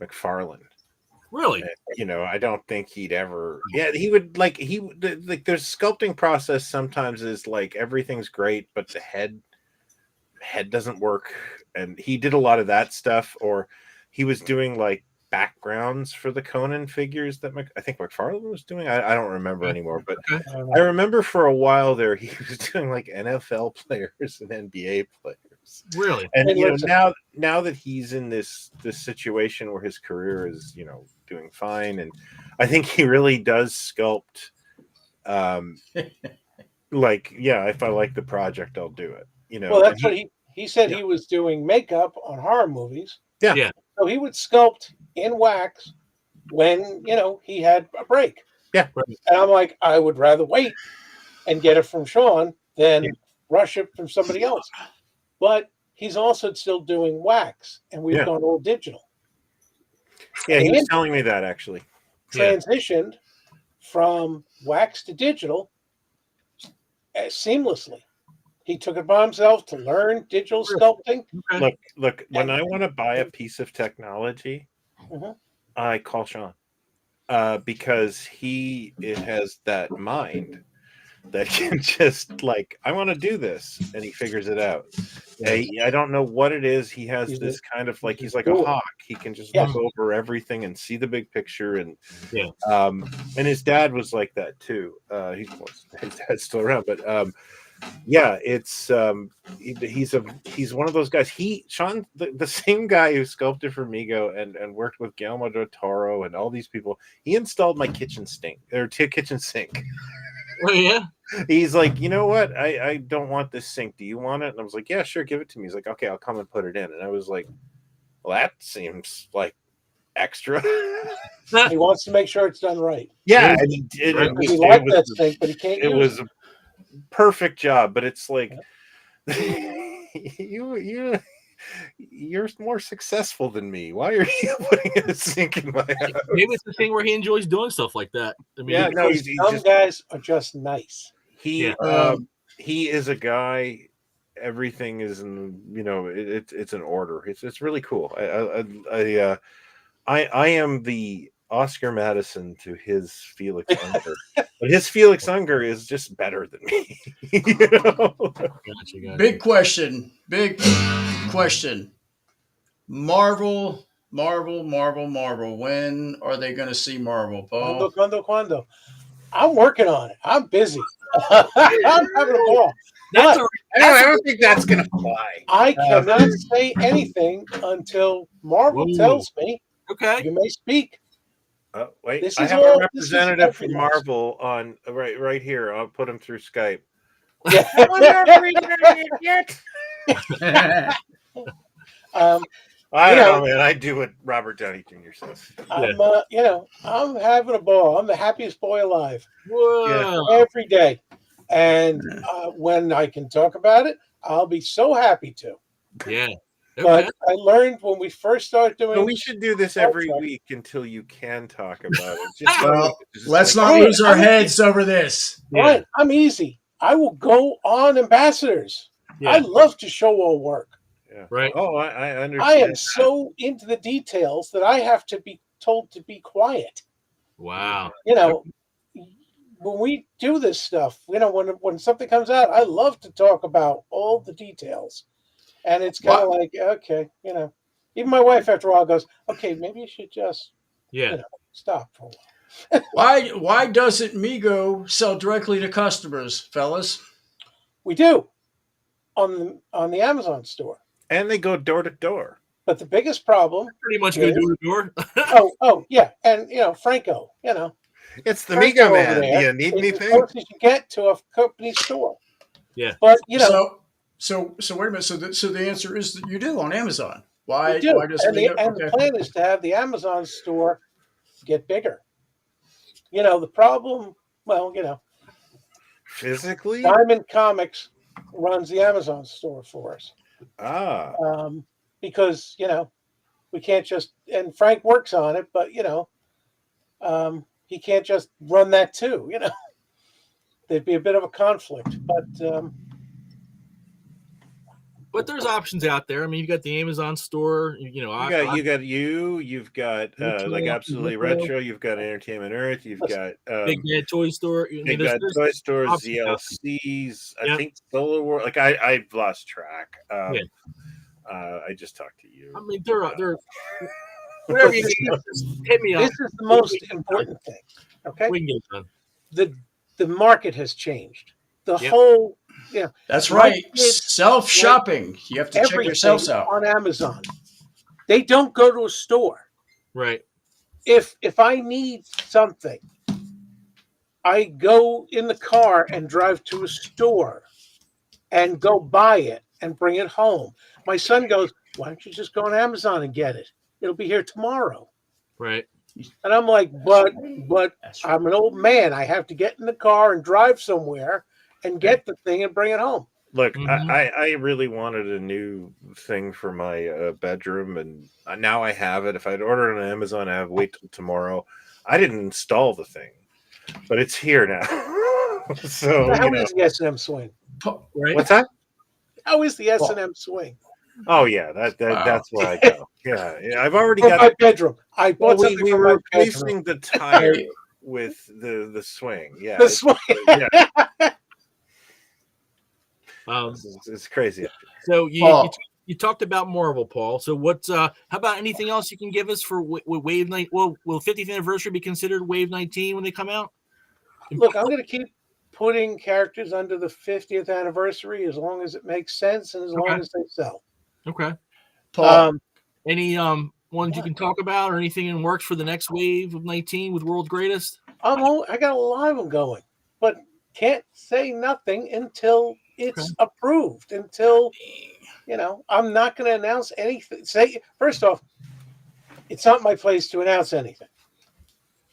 McFarlane. Really? I don't think he'd ever. Yeah, he would their sculpting process sometimes is like everything's great, but the head doesn't work, and he did a lot of that stuff. Or he was doing like backgrounds for the Conan figures that I think McFarlane was doing. I don't remember anymore, but Okay. I remember for a while there he was doing like NFL players and NBA players. Really? And Hey, you know, listen. now that he's in this situation where his career is, you know, doing fine, and I think he really does sculpt. Like, yeah, if I like the project, I'll do it. You know, Well, and that's what he said. Yeah. He was doing makeup on horror movies. Yeah. Yeah. So he would sculpt in wax when, you know, he had a break. Yeah. Right. And I'm like, I would rather wait and get it from Sean than rush it from somebody else. But he's also still doing wax, and we've Yeah. gone all digital. Yeah, he was And telling me that actually. transitioned from wax to digital seamlessly. He took it by himself to learn digital sculpting. Okay. Look, when And- I want to buy a piece of technology, Mhm. I call Sean because it has that mind that can just like, I want to do this, and he figures it out. I don't know what it is. He has He's this kind of like, he's he's like a cool. hawk. He can just Yeah. look over everything and see the big picture. And Yeah. and his dad was like that too. His dad's still around, but yeah, it's he's one of those guys. Sean, the same guy who sculpted for Migo and worked with Guillermo del Toro and all these people. He installed my kitchen sink. Oh, yeah. He's like, you know what? I don't want this sink. Do you want it? And I was like, yeah, sure, give it to me. He's like, okay, I'll come and put it in. And I was like, well, that seems like extra. He wants to make sure it's done right. Yeah, He liked that sink, but he can't it use was it. a perfect job, but it's like you're more successful than me. Why are you putting a sink in my house? Maybe it's the thing where he enjoys doing stuff like that. I mean, Yeah, no, he's Some just guys are just nice. he Yeah. he is a guy. Everything is in, you know, it's an order. It's really cool. I am the Oscar Madison to his Felix Unger, but his Felix Unger is just better than me. You know? Gotcha. Big question. Marvel. When are they going to see Marvel, Paul? Quando. I'm working on it. I'm busy. I'm having a ball. That's But I don't think that's gonna fly. I cannot say anything until Marvel Whoa. tells me okay. you may speak. Wait, This I is have all- a this is representative from everyone's. Marvel on right here. I'll put him through Skype. Yeah. I You don't know- know, man. I do what Robert Downey Jr. says. I'm having a ball. I'm the happiest boy alive Whoa. every day. And when I can talk about it, I'll be so happy to. Yeah. But Okay. I learned when we first started doing So we should do this every Trek. week until you can talk about it. Just Well, just let's like- not Hey, lose our heads over this. Right, I'm easy. I will go on ambassadors. I Yeah. love to show all work. Yeah. Right. Oh, I understand. I am so into the details that I have to be told to be quiet. Wow. You know, when we do this stuff, you know, when something comes out, I love to talk about all the details. And it's kind of like, okay, you know, even my wife after a while goes, okay, maybe you should just Yeah. stop for a while. Why doesn't Migo sell directly to customers, fellas? We do on the Amazon store. And they go door to door. But the biggest problem, Pretty much go door to door. oh yeah, and you know, Franco, you know, It's the Franco Migo over man. Do there you need is anything? as close as you get to a company store. Yeah. But you know, So wait a minute. So the answer is that you do on Amazon. Why? we do. Why doesn't And, Migo? the plan is to have the Amazon store get bigger. You know, the problem, well, you know, Physically? Diamond Comics runs the Amazon store for us. Ah. Because, you know, we can't just, and Frank works on it, but, you know, he can't just run that too, you know. There'd be a bit of a conflict, But there's options out there. I mean, you've got the Amazon store. You know, You've got like Absolutely Retro. You've got Entertainment Earth. You've got Big Bad Toy Store. I mean, Big there's Bad Toy Stores, options out ZLCs. Yeah. I think Solar World. Like I've lost track. Yeah. I just talked to you. I mean, there are Whatever But you this need, just hit me up. This is the most important thing. Okay, We can get it done. the market has changed. The Yep. whole, you know, That's my right. kids Self shopping. You have to check everything yourselves out. on Amazon. They don't go to a store. Right. If I need something, I go in the car and drive to a store and go buy it and bring it home. My son goes, "Why don't you just go on Amazon and get it? It'll be here tomorrow." Right. And I'm like, but That's right. I'm an old man. I have to get in the car and drive somewhere and get the thing and bring it home. Look, Mhm. I really wanted a new thing for my bedroom, and now I have it. If I'd ordered it on Amazon, I have to wait till tomorrow. I didn't install the thing, but it's here now. So How is the S&M swing? Right. what's that? How is the S&M swing? Oh yeah, that's where I go. Yeah, I've already For got. my bedroom. I bought Well, something we for were my bedroom. replacing the tire with the swing. Yeah, The swing. yeah, it's crazy. So Paul. you talked about Marvel, Paul. So what's how about anything else you can give us for Wave 9? Well, will 50th anniversary be considered Wave 19 when they come out? Look, I'm going to keep putting characters under the 50th anniversary as long as it makes sense and as long as they sell. Okay. Paul. Any ones you can talk about or anything in works for the next wave of 19 with World's Greatest? I got a lot of them going, but can't say nothing until it's approved. Until I'm not going to announce anything. Say first off, it's not my place to announce anything.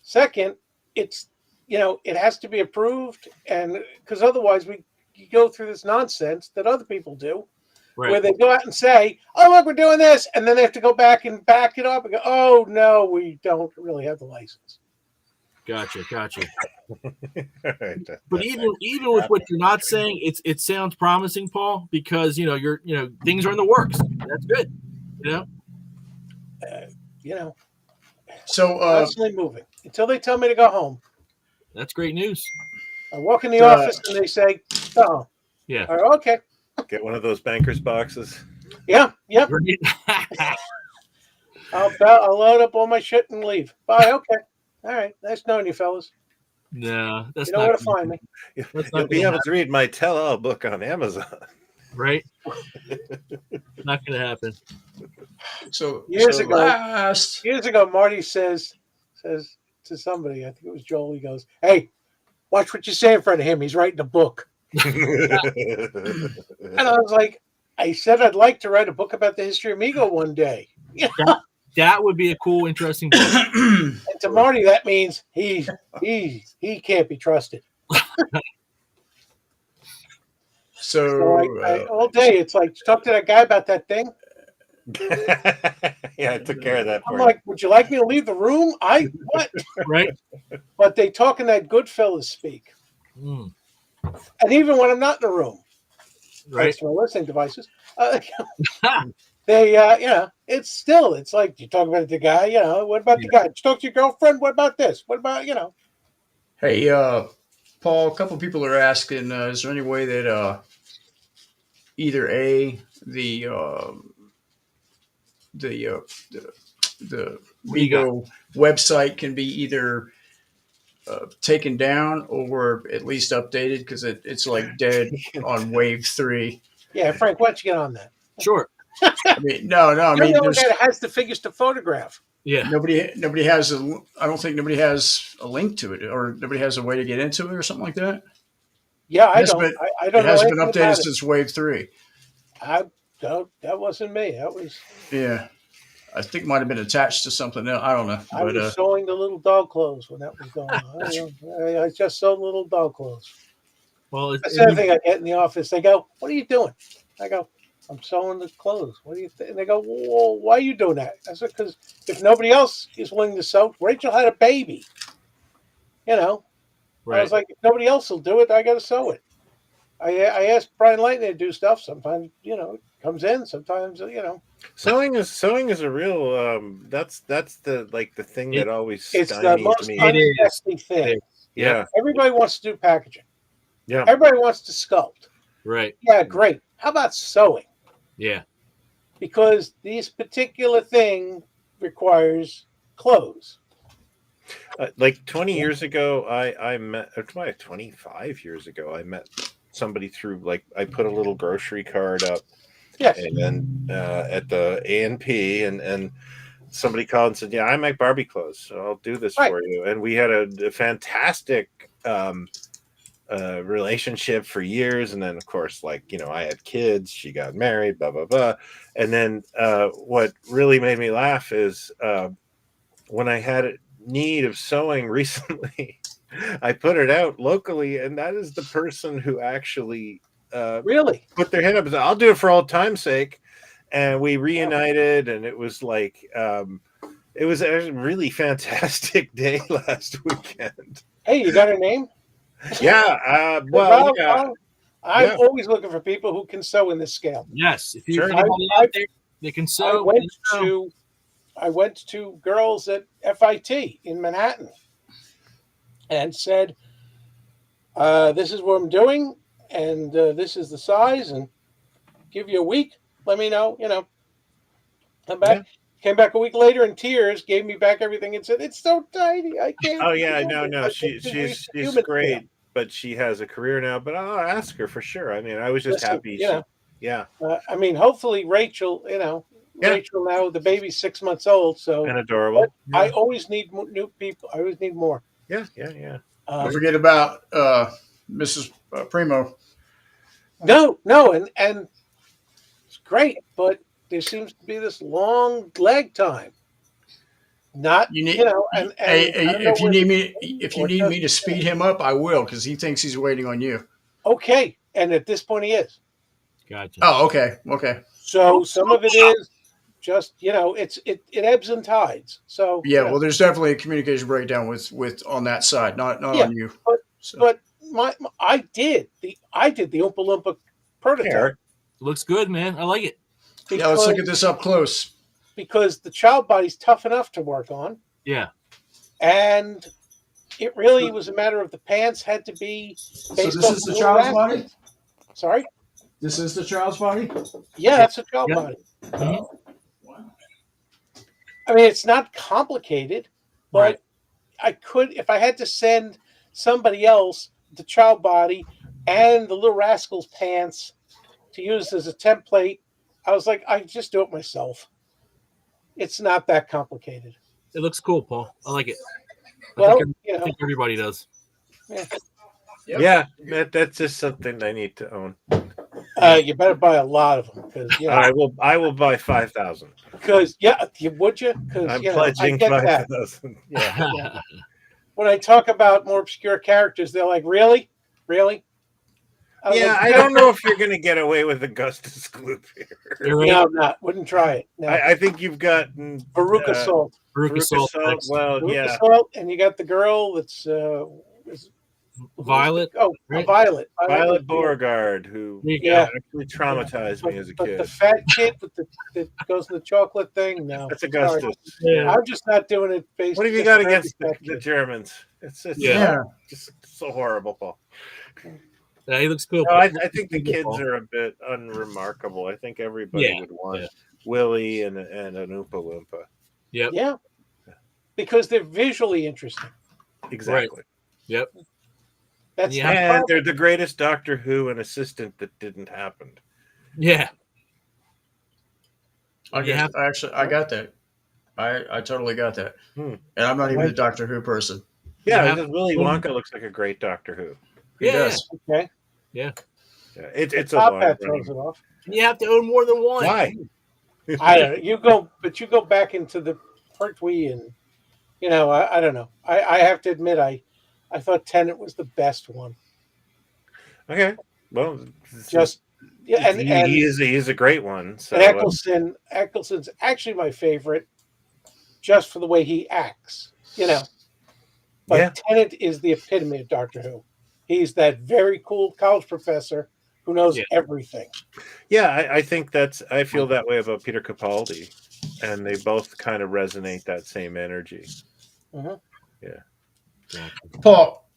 Second, it's it has to be approved, and because otherwise we go through this nonsense that other people do, where they go out and say, "Oh, look, we're doing this," and then they have to go back and back it up and go, "Oh no, we don't really have the license." Gotcha. Right, But even with what you're not saying, it sounds promising, Paul, because you're things are in the works. That's good. So Constantly moving until they tell me to go home. That's great news. I walk in the office and they say, "Go home." Yeah. All right, okay. Get one of those banker's boxes. Yeah. Yep. I'll load up all my shit and leave. Bye. Okay. All right. Nice knowing you, fellas. No, that's You know not where to find me. You'll be able to read my tell-all book on Amazon. right. Not gonna happen. so Years so ago- last Years ago, Marty says to somebody, I think it was Joel, he goes, "Hey, watch what you say in front of him. He's writing a book." And I was like, I said I'd like to write a book about the history of Migo one day. That would be a cool, interesting book. And to Marty, that means he can't be trusted. So all day, it's like, talk to that guy about that thing. Yeah, I took care of that I'm for you. like, would you like me to leave the room? What? Right. But they talk in that Goodfellas speak. Mm, And even when I'm not in the room, right. thanks to my listening devices, they, it's like, you talk about the guy, what about the guy? Did you talk to your girlfriend? What about this? What about, hey Paul, a couple people are asking, is there any way that either the Migo website can be either taken down or at least updated, because it's like dead on wave 3. Yeah, Frank, why don't you get on that? Sure. I mean, no. I You're mean, the only there's guy that has the figures to photograph. Yeah. nobody has I don't think nobody has a link to it, or nobody has a way to get into it or something like that. Yeah, I Yes, don't. but I don't It know hasn't been anything updated about it. since wave 3. That wasn't me. That was Yeah, I think it might have been attached to something else. I don't know, I but was sewing the little dog clothes when that was going on. I just sewed little dog clothes. Well, That's the other thing I get in the office. They go, "What are you doing?" I go, "I'm sewing the clothes." What do you think? And they go, "Well, why are you doing that?" I said, "Because if nobody else is willing to sew, Rachel had a baby. right. I was like, if nobody else will do it, I got to sew it. I asked Brian Lightning to do stuff. Sometimes, it comes in. Sometimes, Sewing is a real that's the thing that always it's the stymies most me. unsexy thing. Yeah. Everybody wants to do packaging. Yeah. Everybody wants to sculpt. Right. Yeah, great. How about sewing? Yeah. Because these particular thing, requires clothes. Like 20 years ago, I met, or 25 years ago, I met somebody through, like, I put a little grocery card up, Yes. and then at the A&P, and somebody called and said, "Yeah, I make Barbie clothes, so I'll do this Right. for you." And we had a fantastic relationship for years. And then, of course, like, I had kids, she got married, blah, blah, blah. And then what really made me laugh is when I had a need of sewing recently, I put it out locally, and that is the person who actually Really? put their hand up and said, "I'll do it for old time's sake." And we reunited, and it was like it was a really fantastic day last weekend. Hey, you got a name? Yeah, well, yeah, I'm yeah. always looking for people who can sew in this scale. Yes, if you Sure. anybody out there, they can I sew. went to girls at FIT in Manhattan and said, "This is what I'm doing, and this is the size, and give you a week. Let me know. Come back." Yeah. Came back a week later in tears, gave me back everything, and said, "It's so tiny, I can't." Oh yeah, do it." no, I she's said, "Reach the she's human great, scale." but she has a career now. But I'll ask her for sure. I mean, I was just Listen, happy. Yeah, I mean, hopefully Rachel, Yeah. Rachel now, the baby's 6 months old, so and adorable. I Yeah, always need new people. I always need more. yeah. Don't forget about Mrs. Primo. No, and it's great, but there seems to be this long lag time. Not, You need, and hey, I don't know if you where need the me, baby if you or need me to just- speed him up, I will, because he thinks he's waiting on you. Okay, and at this point he is. Gotcha. Oh, okay. So some of it is just it ebbs and tides. So Yeah, well, there's definitely a communication breakdown with on that side, not Yeah, on you. but So, but I did the Oompa Loompa prototype Here, Looks good, man. I like it. yeah, let's look at this up close. because the child body's tough enough to work on, Yeah. and it really was a matter of the pants had to be So based this off is the the child's rascals. body. Sorry, This is the child's body. yeah, that's a child Yep. body. Oh, wow. I mean, it's not complicated, but Right. I could, if I had to send somebody else the child body and the Little Rascals pants to use as a template, I was like, I just do it myself. It's not that complicated. It looks cool, Paul. I like it. Well, I think everybody does. yeah, that's just something I need to own. You better buy a lot of them because I will buy 5,000. would you? Because I'm I pledging get that. 5,000. Yeah. Yeah. When I talk about more obscure characters, they're like, really? was Yeah, like, I don't know if you're going to get away with Augustus Gloop here. You're right. No, I'm not. Wouldn't try it. No. I think you've gotten Veruca Salt. Veruca Salt. next. Well, Veruca yeah. Salt, and you got the girl that's Violet. Violet. Violet Beauregard, who There you go. Yeah. actually traumatized me as a But kid. the fat kid that goes in the chocolate thing, no. That's Augustus. Sorry. Yeah. I'm just not doing it based. What have you just got for against every fat the kid. Germans? It's Yeah. just so horrible, Paul. Yeah, he looks cool. No, I think the kids are a bit unremarkable. I think everybody Yeah, would want yeah. Willie and an Oompa Loompa. Yep. Yeah, because they're visually interesting. Exactly. Yep. That's Yeah. the And problem. they're the greatest Doctor Who and assistant that didn't happen. Yeah. I got that. I totally got that. Hmm. And I'm not even a Doctor Who person. Yeah, Yeah. because Willy Wonka looks like a great Doctor Who. He Yeah. does. Okay. Yeah, it's a Top long hat running. throws it off. You have to own more than one. Why? I don't know. You go back into the Pertwee and I don't know. I have to admit I thought Tennant was the best one. Okay. Well, Just and he's a great one. So and Eccleston's actually my favorite, just for the way he acts. But Yeah. Tennant is the epitome of Doctor Who. He's that very cool college professor who knows everything. yeah, I think I feel that way about Peter Capaldi, and they both kind of resonate that same energy. Mhm. Yeah. Paul,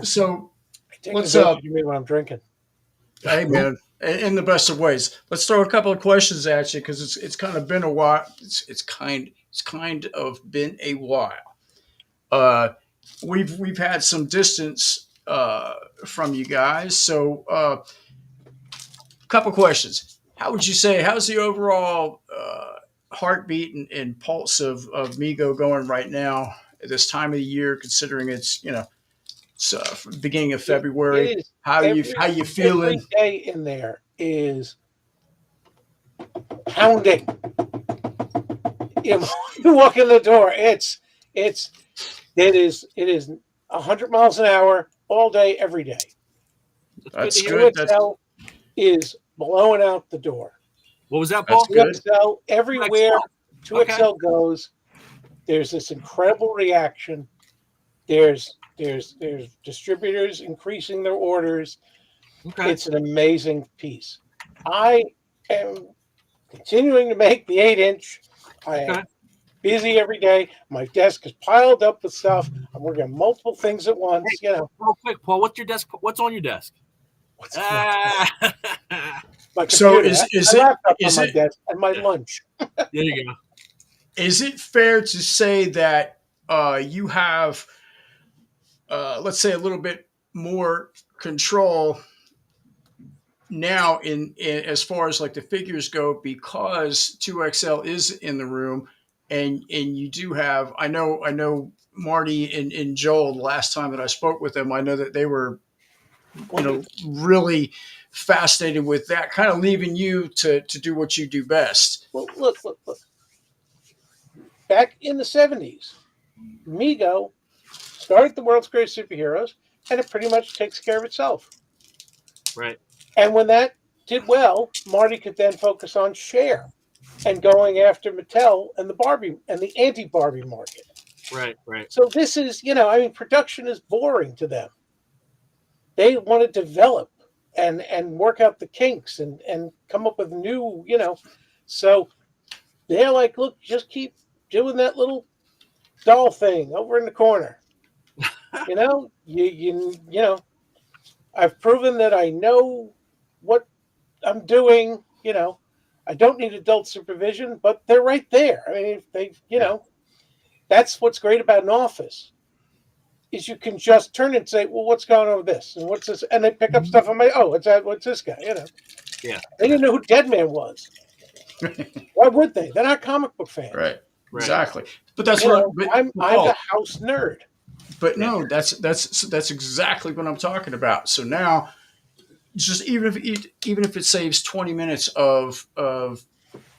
so I take What's advantage up? of me when I'm drinking. hey man, in the best of ways. Let's throw a couple of questions at you because it's kind of been a while. It's kind of been a while. Uh, we've had some distance from you guys, so couple questions. How would you say how's the overall heartbeat and pulse of Migo going right now at this time of the year, considering it's beginning of February? It is How you feeling? Every day in there is pounding. You walk in the door. It is 100 miles an hour all day, every day. That's to good. UXL is blowing out the door. What was that, That's Paul? good. UXL, everywhere 2XL Okay. goes, there's this incredible reaction. There's distributors increasing their orders. Okay. It's an amazing piece. I am continuing to make the 8-inch. I am Okay. busy every day. My desk is piled up with stuff. I'm working on multiple things at once. Hey, You know, real quick, Paul, what's your desk? What's on your desk? what's Ah. my So computer, is my it- laptop is on my it- desk, and my lunch. There you go. Is it fair to say that you have, let's say, a little bit more control now in as far as like the figures go because 2XL is in the room, and you do have. I know Marty and Joel. The last time that I spoke with them, I know that they were really fascinated with that, kind of leaving you to do what you do best. Well, look. Back in the 70s, Migo started the world's greatest superheroes, and it pretty much takes care of itself. Right. And when that did well, Marty could then focus on share and going after Mattel and the Barbie and the anti-Barbie market. Right. So this is, production is boring to them. They want to develop and work out the kinks and come up with new, So they're like, look, just keep doing that little doll thing over in the corner. I've proven that I know what I'm doing. I don't need adult supervision, but they're right there. I mean, that's what's great about an office is you can just turn and say, well, what's going on with this? And what's this? And they pick up stuff on what's this guy? Yeah. They didn't know who Deadman was. Why would they? They're not comic book fans. Right. Exactly. But that's I'm a house nerd. But no, that's exactly what I'm talking about. So now, just even if it saves 20 minutes of an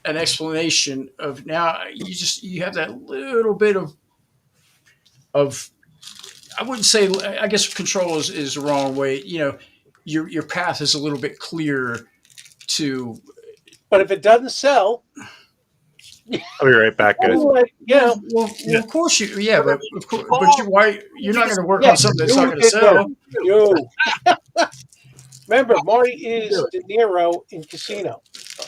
explanation of now, you have that little bit of I wouldn't say, I guess control is the wrong way. Your path is a little bit clearer to. But if it doesn't sell, I'll be right back, guys. Well, of course but of course, but you're not going to work on something that's not going to sell. Remember, Marty is De Niro in Casino.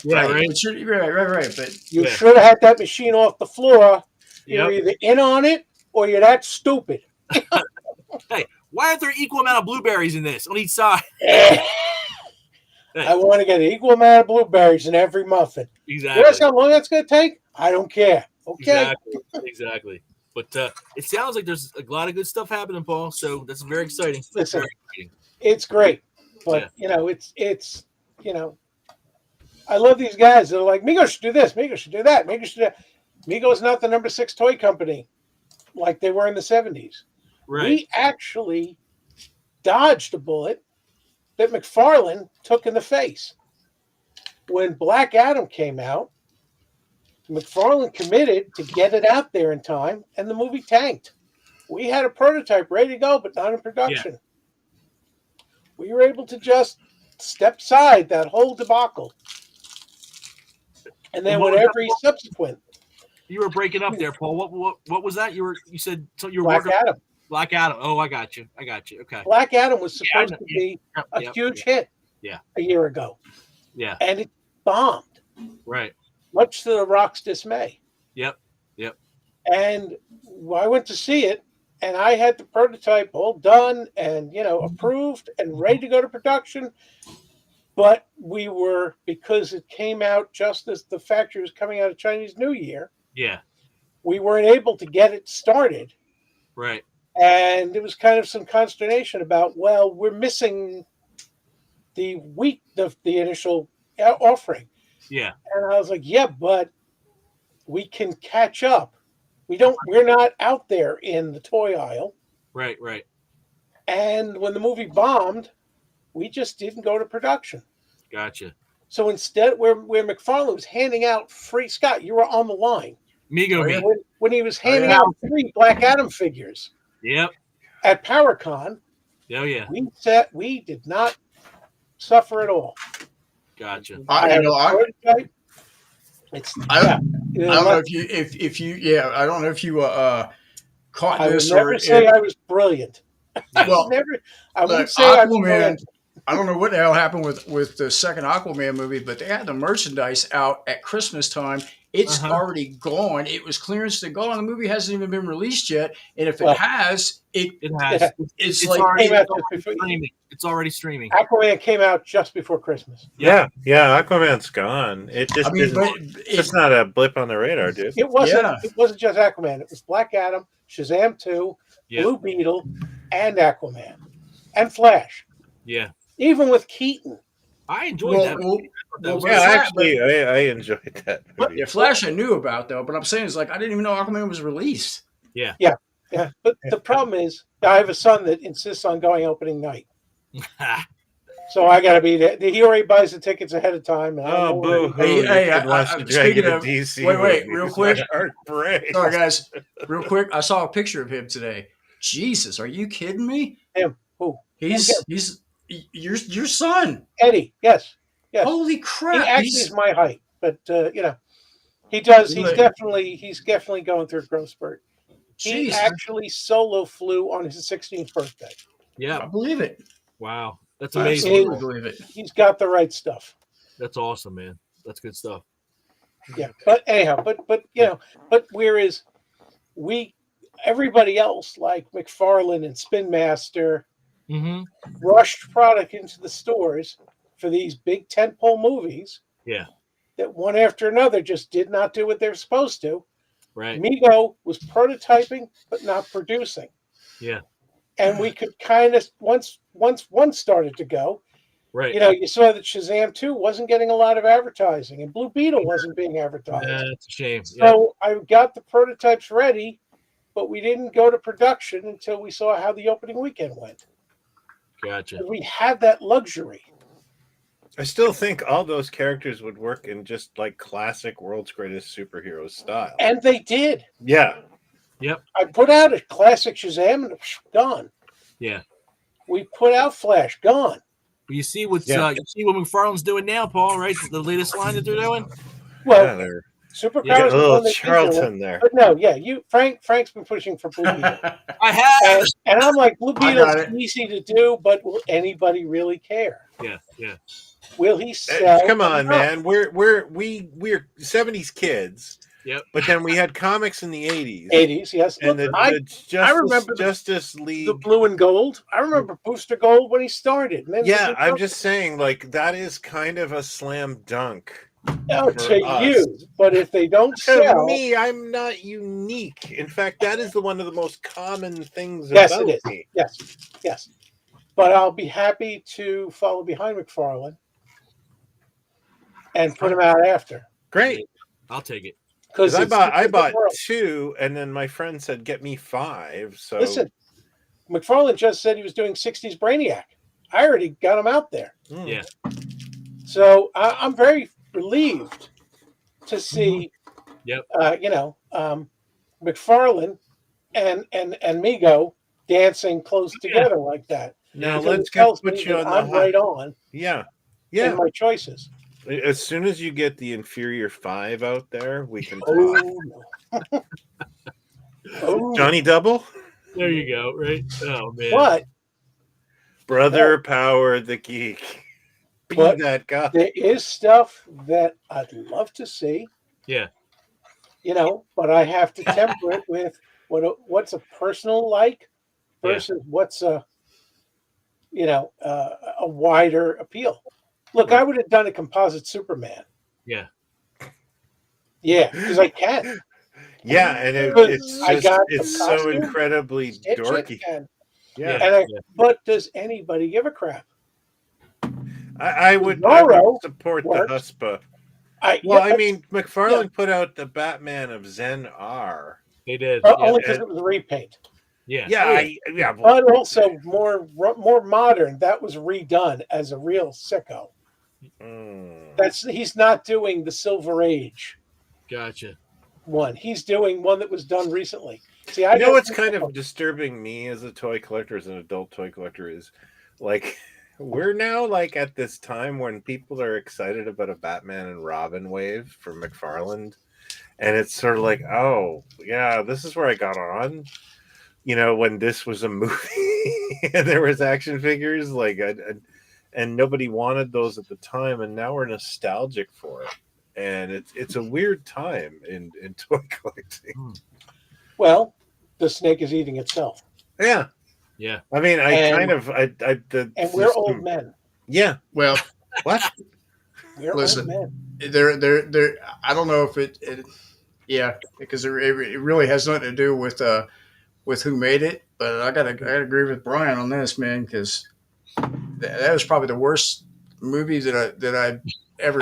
Yeah. Right. Right. Right. But You should have had that machine off the floor. You're Yep. either in on it or you're that stupid. Hey, why aren't there equal amount of blueberries in this on each side? I want to get an equal amount of blueberries in every muffin. Exactly. You know how long that's going to take? I don't care. Okay. Exactly. But it sounds like there's a lot of good stuff happening, Paul. So that's very exciting. Listen, Very exciting. it's great. But, it's I love these guys that are like, Migo should do this. Migo should do that. Migo should do that. Migo is not the number 6 toy company like they were in the 70s. Right. We actually dodged a bullet that McFarlane took in the face. When Black Adam came out, McFarlane committed to get it out there in time, and the movie tanked. We had a prototype ready to go, but not in production. We were able to just step aside that whole debacle. And then with every subsequent. You were breaking up there, Paul. What was that? You said so you were Black working. Adam. Black Adam. Oh, I got you. Okay. Black Adam was supposed to be a huge hit a year ago. Yeah. And it bombed. Right. Much to The Rock's dismay. Yep. And I went to see it, and I had the prototype all done and, approved and ready to go to production. But we were, because it came out just as the factory was coming out of Chinese New Year, Yeah. we weren't able to get it started. Right. And there was kind of some consternation about, well, we're missing the initial offering. Yeah. And I was like, yeah, but we can catch up. We're not out there in the toy aisle. Right. Right. And when the movie bombed, we just didn't go to production. Gotcha. So instead, where McFarlane was handing out free, Scott, you were on the line. Migo me. When he was handing out 3 Black Adam figures Yep. at PowerCon, Oh yeah. we did not suffer at all. Gotcha. I don't know if you caught I would this never say I was brilliant. I wouldn't say I was Aquaman. brilliant. I don't know what the hell happened with the second Aquaman movie, but they had the merchandise out at Christmas time. It's already gone. It was clearance to go, and the movie hasn't even been released yet. And if it has, it has. It's It's like already came out streaming. It's already streaming. Aquaman came out just before Christmas. Yeah, Aquaman's gone. It just it's not a blip on the radar, dude. It wasn't. It wasn't just Aquaman. It was Black Adam, Shazam 2, Blue Beetle, and Aquaman, and Flash. Yeah. Even with Keaton. I enjoyed that. I enjoyed that. But Flash I knew about though. But I'm saying is like I didn't even know Aquaman was released. Yeah. But the problem is, I have a son that insists on going opening night. So I got to be there. He already buys the tickets ahead of time. And boo! Speaking of DC wait, real quick. Sorry, guys, real quick. I saw a picture of him today. Jesus, are you kidding me? Him? Who? He's your son, Eddie. Yes. Holy crap! He actually is my height, but he does. He's definitely going through a growth spurt. He actually solo flew on his 16th birthday. Yeah, I believe it. Wow, that's amazing. I believe it. He's got the right stuff. That's awesome, man. That's good stuff. Yeah, but anyhow, but whereas everybody else like McFarlane and Spin Master rushed product into the stores for these big tentpole movies. Yeah, that one after another just did not do what they're supposed to. Right. Migo was prototyping but not producing. Yeah. And we could kind of once one started to go. Right. You saw that Shazam 2 wasn't getting a lot of advertising and Blue Beetle wasn't being advertised. That's a shame. So I got the prototypes ready, but we didn't go to production until we saw how the opening weekend went. Gotcha. We had that luxury. I still think all those characters would work in just like classic World's Greatest Superhero style. And they did. Yeah. Yep. I put out a classic Shazam and gone. Yeah. We put out Flash, gone. You see what McFarlane's doing now, Paul, right? The latest line that they're doing? Well, Superpowers. A little Charlton there. But no, Frank's been pushing for Blue Beetle. I have. And I'm like, Blue Beetle's easy to do, but will anybody really care? Yeah. Will he sell? Come on, man. We're 70s kids. Yep. But then we had comics in the 80s. 80s, yes. And Look, I remember Justice League. The blue and gold. I remember Booster Gold when he started. And then I'm just saying, like, that is kind of a slam dunk. No, to you. But if they don't sell. To me, I'm not unique. In fact, that is one of the most common things about it is. Me. Yes. But I'll be happy to follow behind McFarlane and put him out after. Great. I'll take it. Because I bought 2, and then my friend said, "Get me 5." So listen, McFarlane just said he was doing 60s Brainiac. I already got him out there. Yeah. So I'm very relieved to see, McFarlane and Migo dancing close together like that. Now let's put you on the I'm right on. Yeah. In my choices. As soon as you get the inferior 5 out there, we can talk. Johnny Double? There you go, right? Oh, man. But Brother Power the Geek. Be that guy. There is stuff that I'd love to see. Yeah. But I have to temper it with what's a personal like versus what's a wider appeal. Look, I would have done a composite Superman. Yeah. Yeah, because I can. Yeah, and I got the it's so costume, incredibly stitch it, dorky. and Yeah, but does anybody give a crap? I would Zorro support worked. the Huspa. I mean, McFarlane put out the Batman of Zen R. They did. only because it was a repaint. Yeah. Yeah, But also more modern. That was redone as a real sicko. He's not doing the Silver Age Gotcha. one. He's doing one that was done recently. See, you know what's kind of disturbing me as a toy collector, as an adult toy collector, is like we're now like at this time when people are excited about a Batman and Robin wave from McFarlane, and it's sort of like, oh yeah, this is where I got on. You know, when this was a movie and there was action figures, like, and nobody wanted those at the time, and now we're nostalgic for it, and it's a weird time in toy collecting. Well, the snake is eating itself. Yeah. I mean, and we're old men. Yeah. Well, what? We're listen, old men. They're. I don't know if it yeah, because it really has nothing to do with who made it. But I gotta agree with Brian on this, man, because that was probably the worst movie that I ever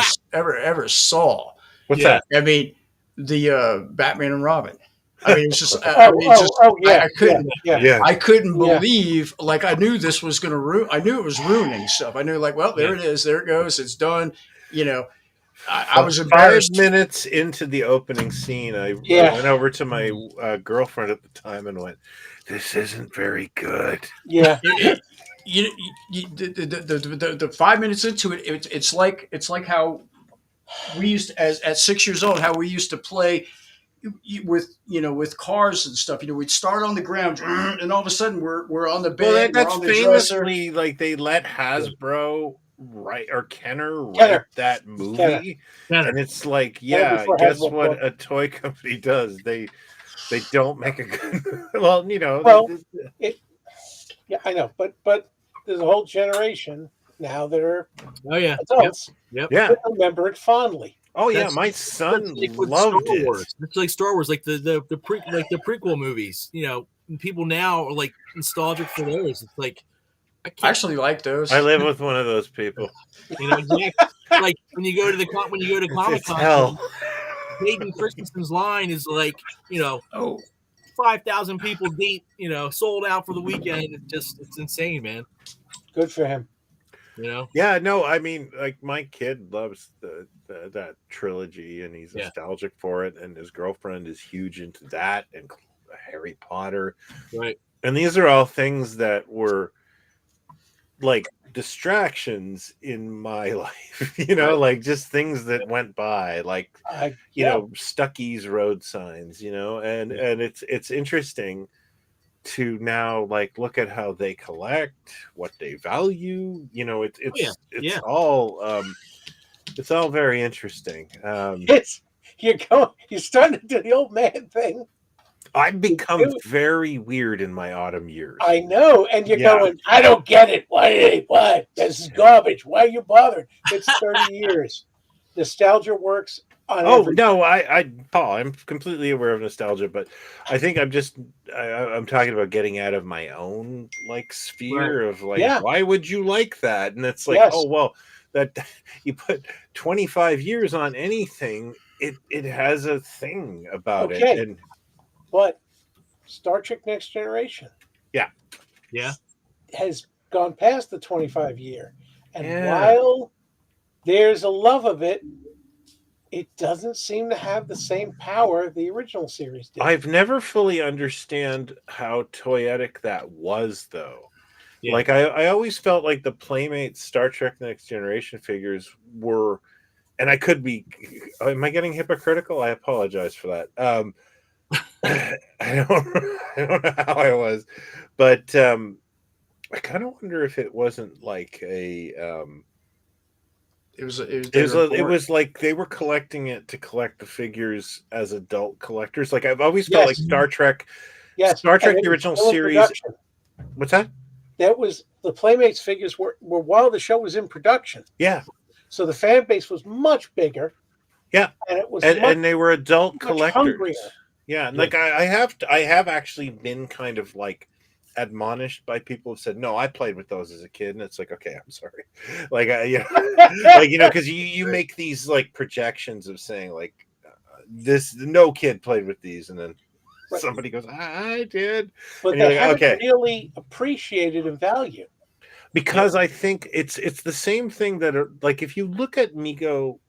saw. What's that? I mean, the Batman and Robin. I mean, it's just. I couldn't. I couldn't believe. Like, I knew this was going to ruin. I knew it was ruining stuff. I knew, like, well, there it is. There it goes. It's done. You know, I was embarrassed. 5 minutes into the opening scene, I went over to my girlfriend at the time and went, "This isn't very good." Yeah. The 5 minutes into it, it's like how we used to, at 6 years old, how we used to play with cars and stuff. We'd start on the ground and all of a sudden we're on the bed. Well, that's we're on the famously dresser. Like they let Hasbro Kenner write that movie, and it's like, yeah, guess what a toy company does? They don't make a good. Well, I know, but there's a whole generation now that are adults. Yep. That remember it fondly. Oh yeah, my son loved Star Wars. It's like Star Wars, like the prequel movies. People now are like nostalgic for those. It's like I actually like those. I live with one of those people. Exactly. Like when you go to Comic-Con, Hayden Christensen's line is like 5,000 people deep. Sold out for the weekend. It's insane, man. Good for him. Yeah, no, I mean, like my kid loves that trilogy, and he's nostalgic for it, and his girlfriend is huge into that, and Harry Potter, right? And these are all things that were like distractions in my life, like just things that went by, like Stucky's road signs, and it's interesting to now like look at how they collect, what they value. It's all very interesting. You're starting to do the old man thing. I've become very weird in my autumn years. I know, and you're going, I don't get it. What? This is garbage. Why are you bothered? It's 30 years. Nostalgia works. No, Paul, I'm completely aware of nostalgia, but I think I'm talking about getting out of my own like sphere of like, why would you like that? And it's like, oh well, that you put 25 years on anything, it has a thing about it. And but Star Trek Next Generation, has gone past the 25 year, and while there's a love of it, it doesn't seem to have the same power the original series did. I've never fully understand how toyetic that was, though. Yeah. Like, I always felt like the Playmates Star Trek Next Generation figures were, and I could be, am I getting hypocritical? I apologize for that. I don't know how I was, but I kind of wonder if it wasn't like a... It was like they were collecting it to collect the figures as adult collectors. Like I've always felt like Star Trek, the original series. What's that? that was the Playmates figures were while the show was in production. Yeah. So the fan base was much bigger. Yeah. And it was And they were adult much collectors. hungrier. Yeah. And like I have actually been kind of like admonished by people who said, no, I played with those as a kid. And it's like, okay, I'm sorry. Like, because you make these like projections of saying like no kid played with these. And then somebody goes, I did. But they haven't really appreciated and valued. Because I think it's the same thing that like if you look at Mego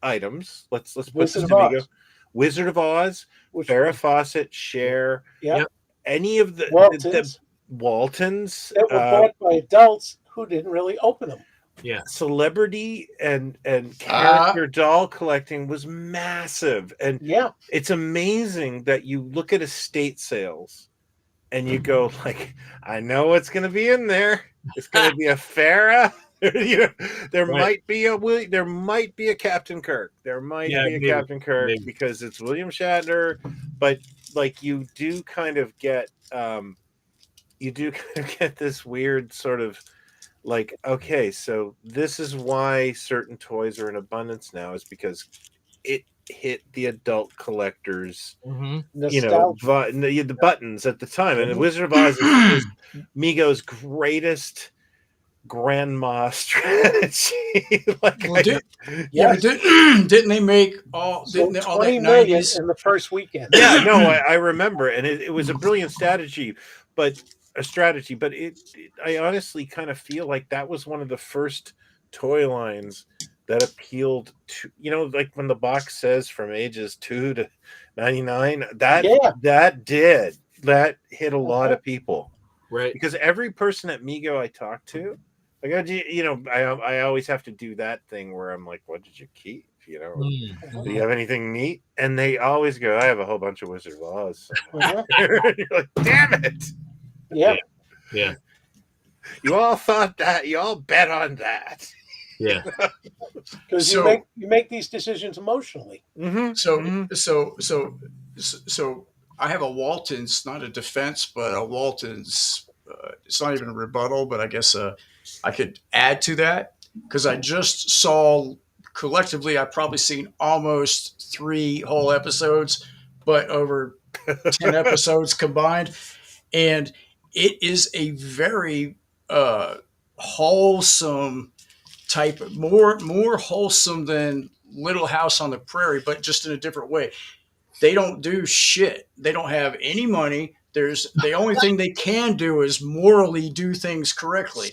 items, let's put this to Mego. Wizard of Oz, Farrah Fawcett, Cher, any of the Waltons that were bought by adults who didn't really open them. Yeah, celebrity and character doll collecting was massive, and it's amazing that you look at estate sales and you go like, I know what's going to be in there. It's going to be a Farrah. There might be a Captain Kirk. There might be a Captain Kirk because it's William Shatner, but like you do kind of get this weird sort of like, okay, so this is why certain toys are in abundance now, is because it hit the adult collectors, the buttons at the time. And Wizard of Oz is Mego's greatest grandma strategy. Didn't they make all that 20 million in the first weekend? Yeah, no, I remember, and it was a brilliant strategy, but I honestly kind of feel like that was one of the first toy lines that appealed to, like when the box says from ages 2 to 99, that hit a lot of people, right? Because every person at Mego I talk to, like, I always have to do that thing where I'm like, what did you keep? Do you have anything neat? And they always go, I have a whole bunch of Wizard of Oz. You're like, damn it. Yeah. You all thought that. You all bet on that. Yeah. Because you make these decisions emotionally. Mm-hmm. So I have a Walton's, not a defense, but a Walton's. It's not even a rebuttal, but I guess I could add to that, because I just saw collectively. I've probably seen almost 3 whole episodes, but over 10 episodes combined, and it is a very wholesome type, more wholesome than Little House on the Prairie, but just in a different way. They don't do shit. They don't have any money. There's the only thing they can do is morally do things correctly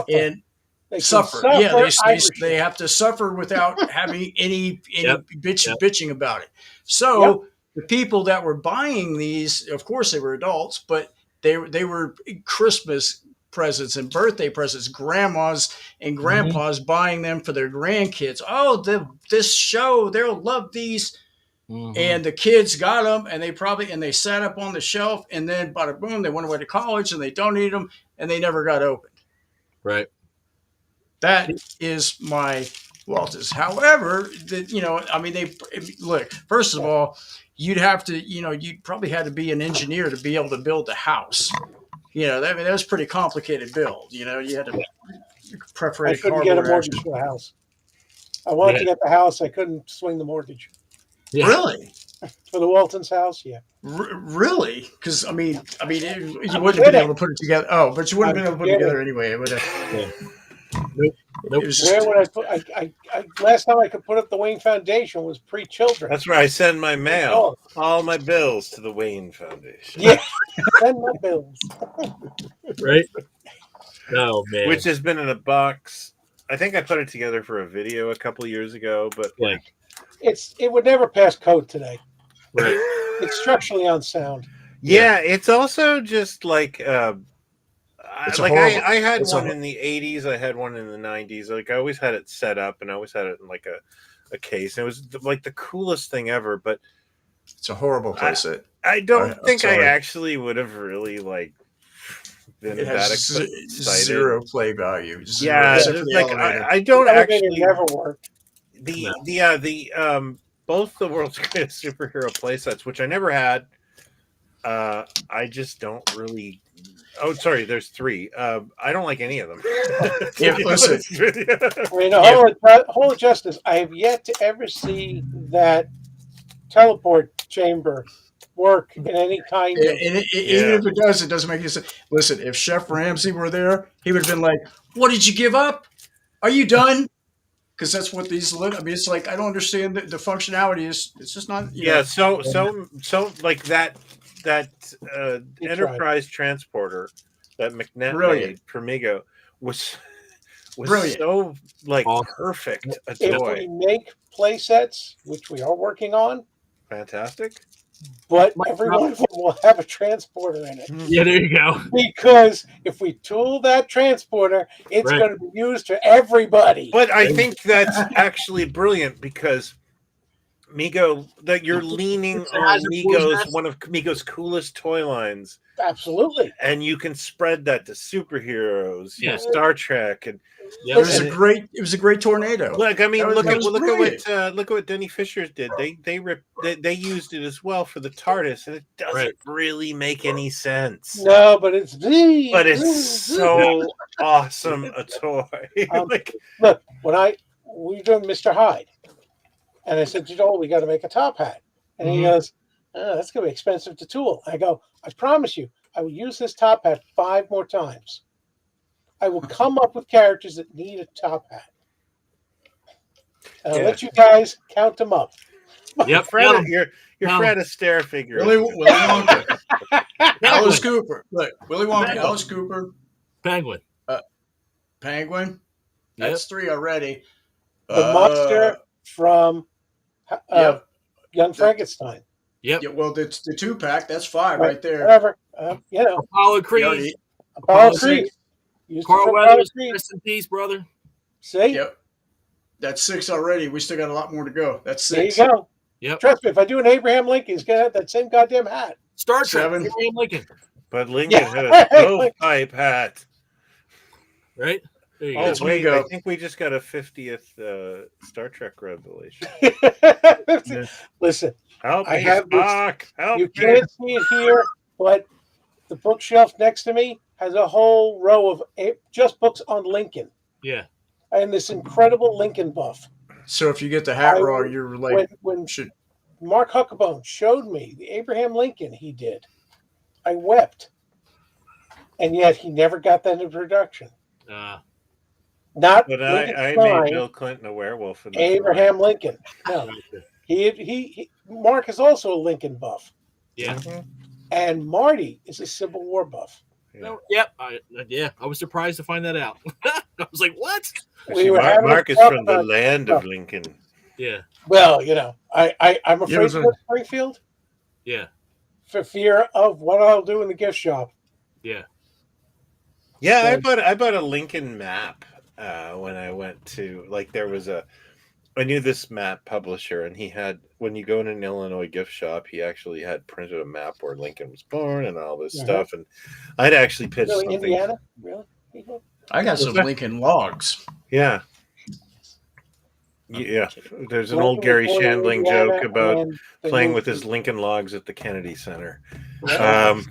and suffer. Yeah, they have to suffer without having any bitching about it. So the people that were buying these, of course, they were adults, but they were Christmas presents and birthday presents, grandmas and grandpas buying them for their grandkids. Oh, this show, they'll love these. And the kids got them, and they sat up on the shelf, and then bada boom, they went away to college, and they donated them, and they never got opened. Right. That is my Walters. However, they look. First of all, you'd probably had to be an engineer to be able to build the house. That was a pretty complicated build. You had to perforate. I couldn't get a mortgage for the house. I wanted to get the house. I couldn't swing the mortgage. Yeah. Really? For the Walton's house, yeah. Really? Because you wouldn't have been able to put it together. Oh, but you wouldn't have been able to put it together anyway. It would have. Nope. Where would I put? I last time I could put up the Wayne Foundation was pre-children. That's where I send my mail, all my bills to the Wayne Foundation. Yeah, send my bills. Right. Oh man. Which has been in a box. I think I put it together for a video a couple of years ago, but it would never pass code today. Right. It's structurally unsound. Yeah, it's also just like I had one in the 80s, I had one in the 90s. Like I always had it set up, and I always had it in like a case. And it was like the coolest thing ever, but it's a horrible playset. I don't think I actually would have really like been it that excited. Zero play value. I don't actually never worked. Both the world's greatest superhero playsets, which I never had. I just don't really Oh, sorry. There's 3. I don't like any of them. Yeah, listen. I mean, whole justice. I have yet to ever see that teleport chamber work in any kind of. Even if it doesn't make any sense. Listen, if Chef Ramsay were there, he would have been like, "What did you give up? Are you done?" Because that's what these. I mean, it's like I don't understand the functionality. It's just not. Yeah. So like that He tried. enterprise transporter that McNett Brilliant. made for Migo was Brilliant. so like Awesome. perfect a If toy. we make play sets, which we are working on, Fantastic. but every one of them will have a transporter in it. Yeah, there you go. Because if we tool that transporter, it's Right. going to be used for everybody. But I think that's actually brilliant because Migo, that you're leaning It's on a Migo's one of Migo's coolest toy lines, Absolutely. and you can spread that to superheroes, Yeah. Star Trek, and Yep. It was a great tornado. look. I mean, That was look brilliant. at what Denny Fisher did. They used it as well for the TARDIS, and it doesn't really make any sense. No, but it's But it's so awesome a toy. Like, Look, we were doing Mr. Hyde, and I said, Joel, we got to make a top hat. And he goes, oh, that's going to be expensive to tool. I go, I promise you, I will use this top hat 5 more times. I will come up with characters that need a top hat. And I'll let you guys count them up. Yep. You're Fred Astaire figure. Willy Wonka, Alice Cooper. Look, Willy Wonka, Alice Cooper, Penguin. Penguin. That's 3 already. The monster from Yep. Young Frankenstein. Yep. Yeah, well, it's the 2-pack. That's 5 right there. Whatever. Apollo Creed. Apollo Creed. Used Carl to Weathers. Creed. Rest in peace, brother. See? Yep. That's 6 already. We still got a lot more to go. That's 6. There you go. Yep. Trust me, if I do an Abraham Lincoln, he's going to have that same goddamn hat. Star Trek. 7. Abraham Lincoln. But Lincoln had a stovepipe hat. Right? There you go. Oh, That's wait, Migo. I think we just got a 50th Star Trek revelation. Listen, Help I me, have this- Spock. Help you me. can't see it here, but the bookshelf next to me has a whole row of just books on Lincoln. Yeah. And this incredible Lincoln buff. So if you get the hat wrong, you're like, when should Mark Huckabone showed me the Abraham Lincoln he did, I wept. And yet he never got that into production. Not But Lincoln I Stein, made Bill Clinton a werewolf. In the Abraham Lincoln. No, he Mark is also a Lincoln buff, Yeah. and Marty is a Civil War buff. Yeah. Yep. I was surprised to find that out. I was like, what? We were having Mark a is talk from the about- land of Lincoln. Yeah. Well, I'm afraid was to a- go to Springfield Yeah. for fear of what I'll do in the gift shop. Yeah. Yeah, I bought a Lincoln map when I went to I knew this map publisher, and he had, when you go in an Illinois gift shop, he actually had printed a map where Lincoln was born and all this stuff. And I'd actually pitched Really, something. Indiana? Really? I got some Lincoln logs. Yeah. Yeah. There's an Lincoln old Gary was born in Shandling Indiana, joke about and they playing moved with his to- Lincoln logs at the Kennedy Center. Yeah.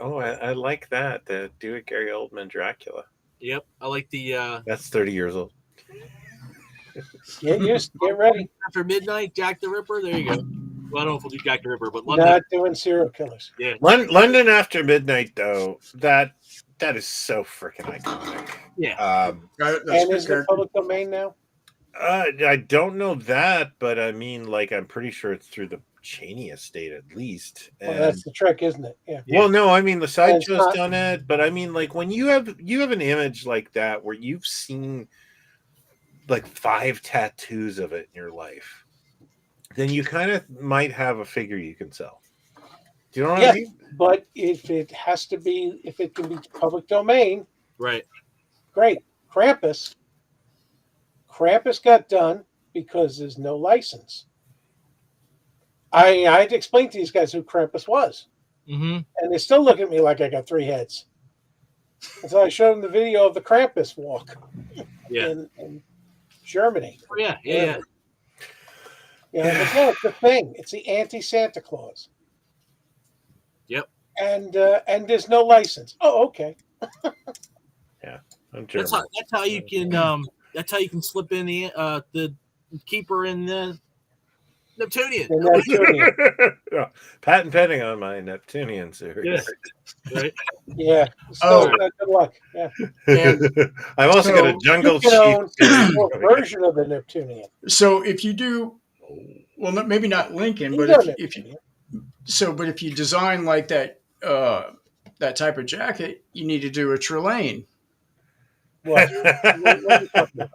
I like that. Do it, Gary Oldman Dracula. Yep. I like the That's 30 years old. Get ready. After Midnight, Jack the Ripper. There you go. Well, I don't know if we'll do Jack the Ripper, but London. Not doing serial killers. Yeah. London After Midnight, though, that is so freaking iconic. Yeah. That's And good is it character. public domain now? I don't know that, but I mean, like, I'm pretty sure it's through the Cheney estate at least. Well, And, that's the trick, isn't it? Yeah. well, no, I mean the it's sideshow's not- done it, but I mean, like, when you have an image like that where you've seen like 5 tattoos of it in your life, then you kind of might have a figure you can sell. Do you know what I mean? But if it can be public domain, Right. great. Krampus got done because there's no license. I had to explain to these guys who Krampus was, Mm-hmm. and they still look at me like I got 3 heads. And so I showed them the video of the Krampus walk Yeah. in Germany. Oh, yeah. Yeah. But no, it's the thing. It's the anti-Santa Claus. Yep. and there's no license. Oh, okay. I'm That's German. how you can slip in the keeper in the Neptunian. The Neptunian. Yeah, patent pending on my Neptunian series. Right. Yeah. Oh. Still, good luck. Yeah. And I've also got a so Jungle You can Chief own series. your version of the Neptunian. so if you do, well, maybe not Lincoln, You but know if you Neptunian. but if you design like that that type of jacket, you need to do a Trelane. What? What are you talking about?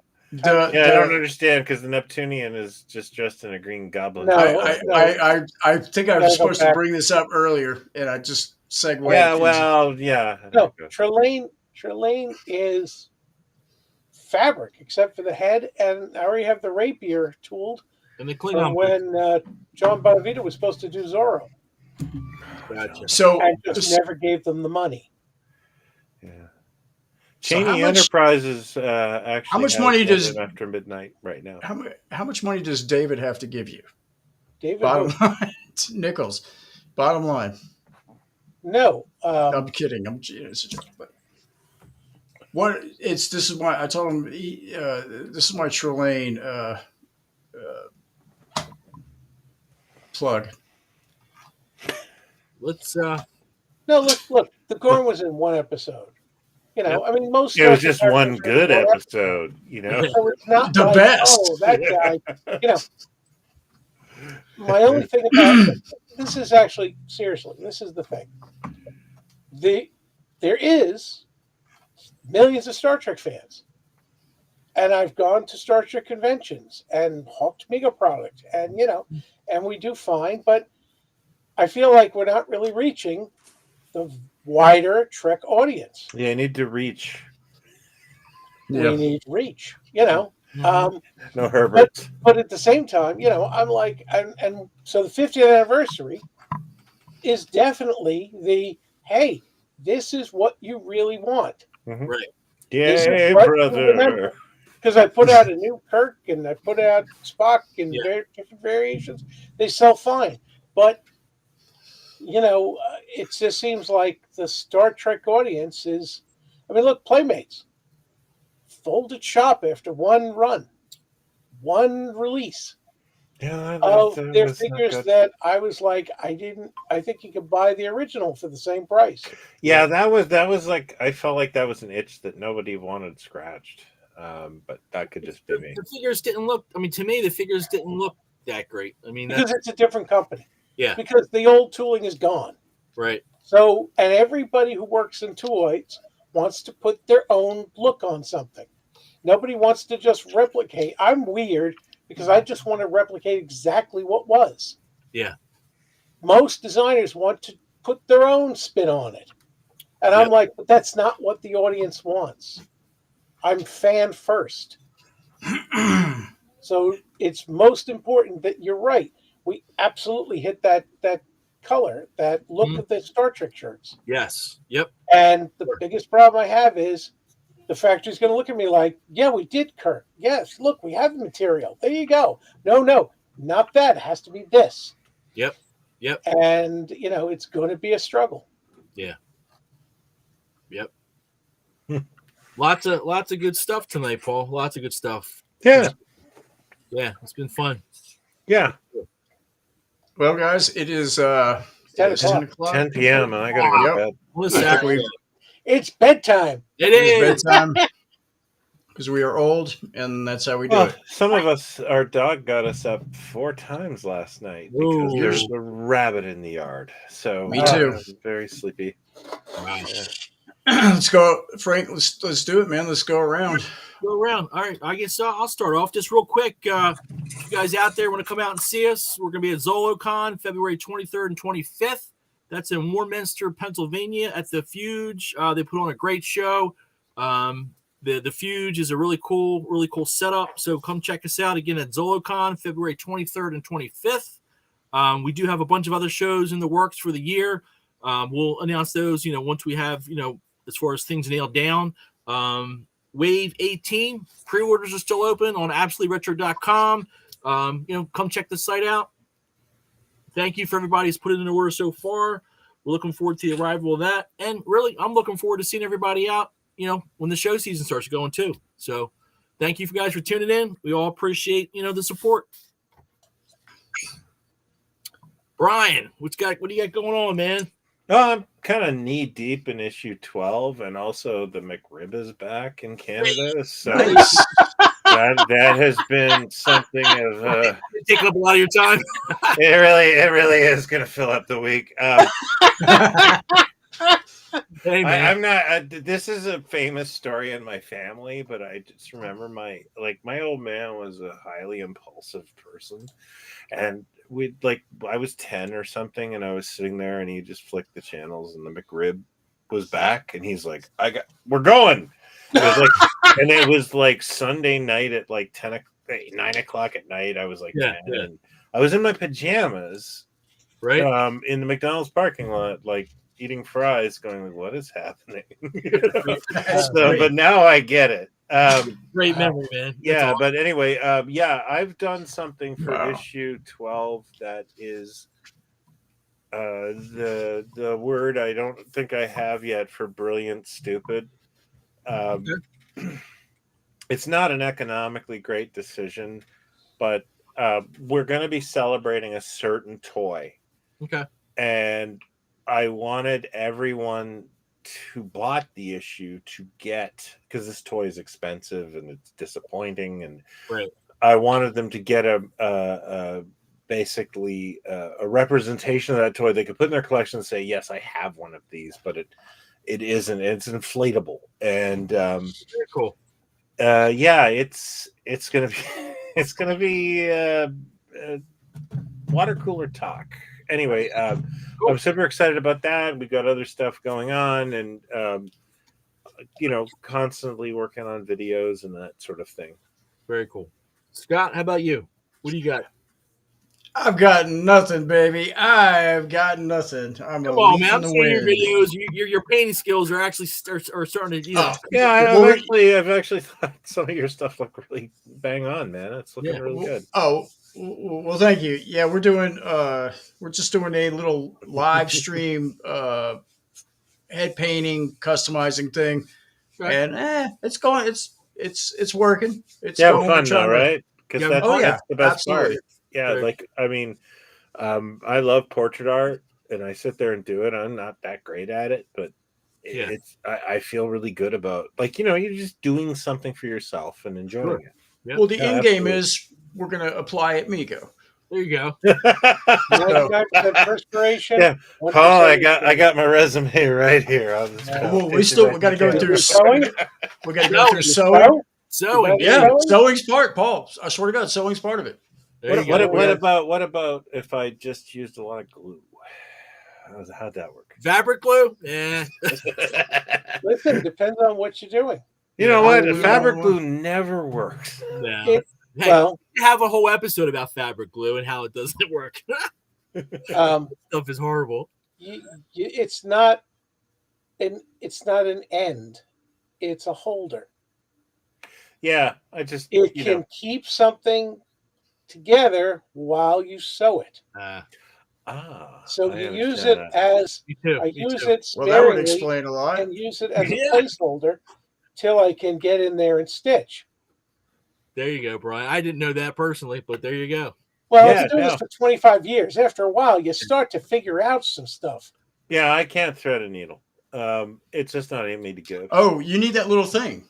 Yeah, I don't understand because the Neptunian is just dressed in a green goblin. No. I think I Gotta was go supposed to back. bring this up earlier, and I just segued. Yeah, into- well, yeah. No, Trelane is fabric, except for the head, and I already have the rapier tooled And the from Klingon. when John Bonavita was supposed to do Zorro, Gotcha. so and just never gave them the money. Yeah. So Cheney how much- Enterprises actually how much has money one does- in After Midnight right now? how much money does David have to give you? David, Bottom line, nickels. Bottom line. no. I'm kidding. It's a joke, but what this is why I told him this is my Trelane plug. Let's No, look. The Gorn was in one episode. You know, I mean, most. It was stuff just is one in good one episode, you know. So it's not The like, best. oh, that guy. You know, my only thing about this is actually seriously. This is the thing. There is millions of Star Trek fans, and I've gone to Star Trek conventions and hawked Migo product, and and we do fine, but I feel like we're not really reaching the wider Trek audience. Yeah, you need to reach. We need reach, No Herbert. But at the same time, I'm like, and so the 50th anniversary is definitely the hey, this is what you really want. Mm-hmm. Right. Yay, brother. Because I put out a new Kirk and I put out Spock in different variations. They sell fine, but it just seems like the Star Trek audience is. I mean, look, Playmates folded shop after one run, one release Yeah, of that their was not figures good. that I was like, I think you could buy the original for the same price. Yeah, that was like I felt like that was an itch that nobody wanted scratched. But that could just be me. The figures didn't look. I mean, to me, the figures didn't look that great. I mean, Because it's a different company. Yeah. Because the old tooling is gone. Right. So, and everybody who works in toys wants to put their own look on something. Nobody wants to just replicate. I'm weird because I just want to replicate exactly what was. Yeah. Most designers want to put their own spin on it. And I'm like, but that's not what the audience wants. I'm fan first. So it's most important that you're right. We absolutely hit that color, that look of the Star Trek shirts. Yes. Yep. And the biggest problem I have is the factory's going to look at me like, yeah, we did, Kirk. Yes, look, we have the material. There you go. No, not that. It has to be this. Yep. And, it's going to be a struggle. Yeah. Yep. Lots of good stuff tonight, Paul. Lots of good stuff. Yeah. Yeah, it's been fun. Yeah. Well, guys, it is 10 o'clock. 10 p.m. and I gotta go to bed. What is I that? think It's bedtime. It It's is. bedtime because we are old, and that's how we do Well, it. some of us, our dog got us up 4 times last night because Ooh. there's a rabbit in the yard. So Me too. I'm very sleepy. Wow. Let's go, Frank. Let's do it, man. Let's go around. Go around. All right. I guess I'll start off just real quick. If you guys out there want to come out and see us, we're going to be at ZoloCon February 23rd and 25th. That's in Warminster, Pennsylvania at the Fuge. They put on a great show. The Fuge is a really cool setup. So come check us out again at ZoloCon February 23rd and 25th. We do have a bunch of other shows in the works for the year. We'll announce those, once we have, as far as things nailed down. Wave 18 pre-orders are still open on absoluteretro.com. Come check the site out. Thank you for everybody who's put in an order so far. We're looking forward to the arrival of that. And really, I'm looking forward to seeing everybody out, when the show season starts going too. So thank you guys for tuning in. We all appreciate, the support. Brian, what do you got going on, man? I'm kind of knee deep in issue 12, and also the McRib is back in Canada. So Nice. that has been something of Taking up a lot of your time. it really is going to fill up the week. Hey, man. I'm not. This is a famous story in my family, but I just remember my old man was a highly impulsive person, and I was 10 or something, and I was sitting there, and he just flicked the channels, and the McRib was back, and he's like, "We're going." It was like Sunday night at like 9 o'clock at night. I was like 10, and I was in my pajamas, right, in the McDonald's parking lot, like eating fries, going like, "What is happening?" But now I get it. Great memory, man. Yeah, awesome. But anyway, I've done something for issue 12 that is the word I don't think I have yet for brilliant stupid. It's not an economically great decision, but we're going to be celebrating a certain toy. Okay. And I wanted everyone who bought the issue to get, because this toy is expensive and it's disappointing, and I wanted them to get basically a representation of that toy they could put in their collection and say, yes, I have one of these, but it isn't. It's inflatable, and very cool. It's gonna be water cooler talk. Anyway, cool. I'm super excited about that. We've got other stuff going on, and constantly working on videos and that sort of thing. Very cool. Scott, how about you? What do you got? I've got nothing, baby. I've got nothing. Come on, man! I'm seeing your videos. Your painting skills are actually are starting to. I've actually thought some of your stuff look really bang on, man. It's looking really good. Oh, well, thank you. Yeah, we're just doing a little live stream head painting, customizing thing, and it's going. It's working. It's going fun though, right? Because that's the best absolutely. part. Yeah, I love portrait art, and I sit there and do it. I'm not that great at it, but I feel really good about you're just doing something for yourself and enjoying it. Yep. Well, the end game is we're going to apply at Migo. There you go. 99% perspiration. Yeah, Paul, I got my resume right here. We got to go through sewing. We got to go through sewing. Sewing, sewing's part, Paul. I swear to God, sewing's part of it. What about if I just used a lot of glue? How'd that work? Fabric glue? Yeah. Listen, depends on what you're doing. You know what? Fabric glue never works. Yeah. We have a whole episode about fabric glue and how it doesn't work. Stuff is horrible. It's not an end. It's a holder. Yeah, it can keep something together while you sew it. So you use it as I use it sparingly. Well, that would explain a lot. And use it as a placeholder till I can get in there and stitch. There you go, Brian. I didn't know that personally, but there you go. Well, I've been doing this for 25 years. After a while, you start to figure out some stuff. Yeah, I can't thread a needle. It's just not in me to go. Oh, you need that little thing.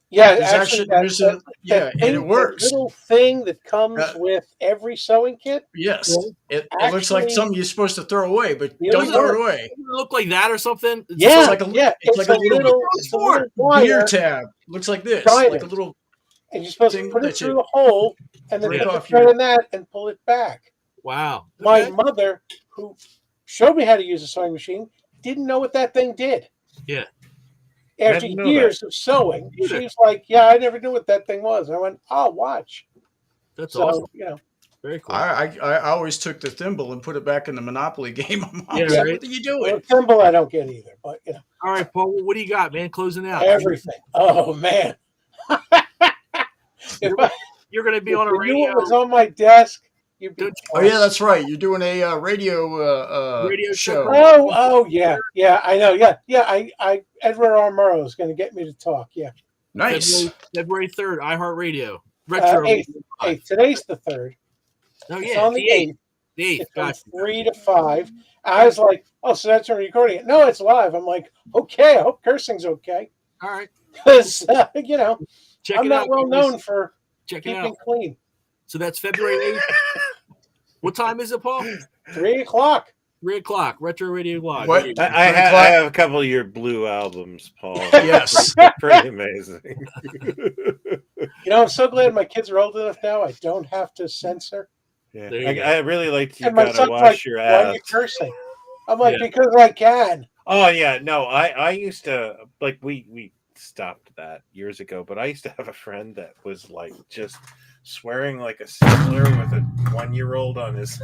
Yeah, actually, and it works. The little thing that comes with every sewing kit. Yes, it looks like something you're supposed to throw away, but don't throw it away. Does it look like that or something? It's like a little beer tab. Looks like this, like a little. And you're supposed to put it through the hole and then put the thread in that and pull it back. Wow. My mother, who showed me how to use a sewing machine, didn't know what that thing did. Yeah. After years of sewing, she was like, "Yeah, I never knew what that thing was." And I went, "Oh, watch." That's awesome. Very cool. I always took the thimble and put it back in the Monopoly game. What are you doing? Well, thimble I don't get either, but All right, Paul. What do you got, man? Closing out. Everything. Oh man. You're going to be on a radio. What was on my desk You beat Oh yeah, that's right. You're doing a radio Radio show. show. Oh, yeah. I know. Yeah. Edward R. Murrow is going to get me to talk. Yeah. Nice. February 3rd, iHeartRadio. Retro. 8th. Today's the 3rd. Oh, It's yeah. on the 8th. The 8th. It's from Gotcha. 3 to 5. I was like, oh, so that's when we're recording it. No, it's live. I'm like, okay, I hope cursing's okay. All right. Because, Check I'm it not out. well guys. known for Check it keeping out. clean. So that's February 8th. What time is it, Paul? 3 o'clock. 3 o'clock. Retro Radio Live. What? There you go. I have a couple of your blue albums, Paul. Yes. Pretty amazing. I'm so glad my kids are old enough now. I don't have to censor. Yeah. There you go. I really like you And my gotta son's wash like, your why ass. are you cursing? I'm like, Yeah. because I can. Oh yeah, no, I used to like we stopped that years ago, but I used to have a friend that was like just swearing like a sailor with a 1-year-old on his,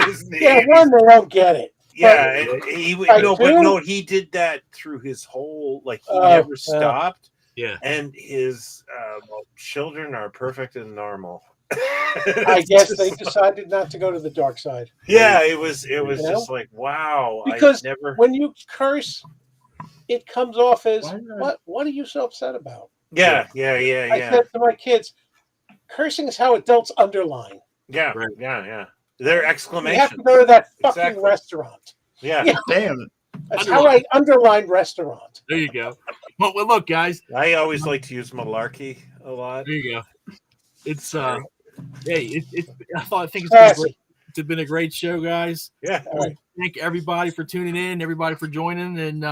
his knee. Yeah, one, they don't get it. Yeah, and he would I no, do. but no, he did that through his whole like he Oh, never yeah. stopped, Yeah. and his children are perfect and normal. I guess they decided not to go to the dark side. Yeah, it was You just like wow. Because I never. when you curse, it comes off as, Why not? what are you so upset about? Yeah. I said to my kids, cursing is how adults underline. Yeah, Right. yeah. They're You have exclamation. to go to that fucking Exactly. restaurant. Yeah. Yeah. Damn. That's how I underline restaurant. There you go. Well, look, guys. I always like to use malarkey a lot. There you go. It's hey, I think Classy. it's been a great show, guys. Yeah. All right. Thank everybody for tuning in, everybody for joining, and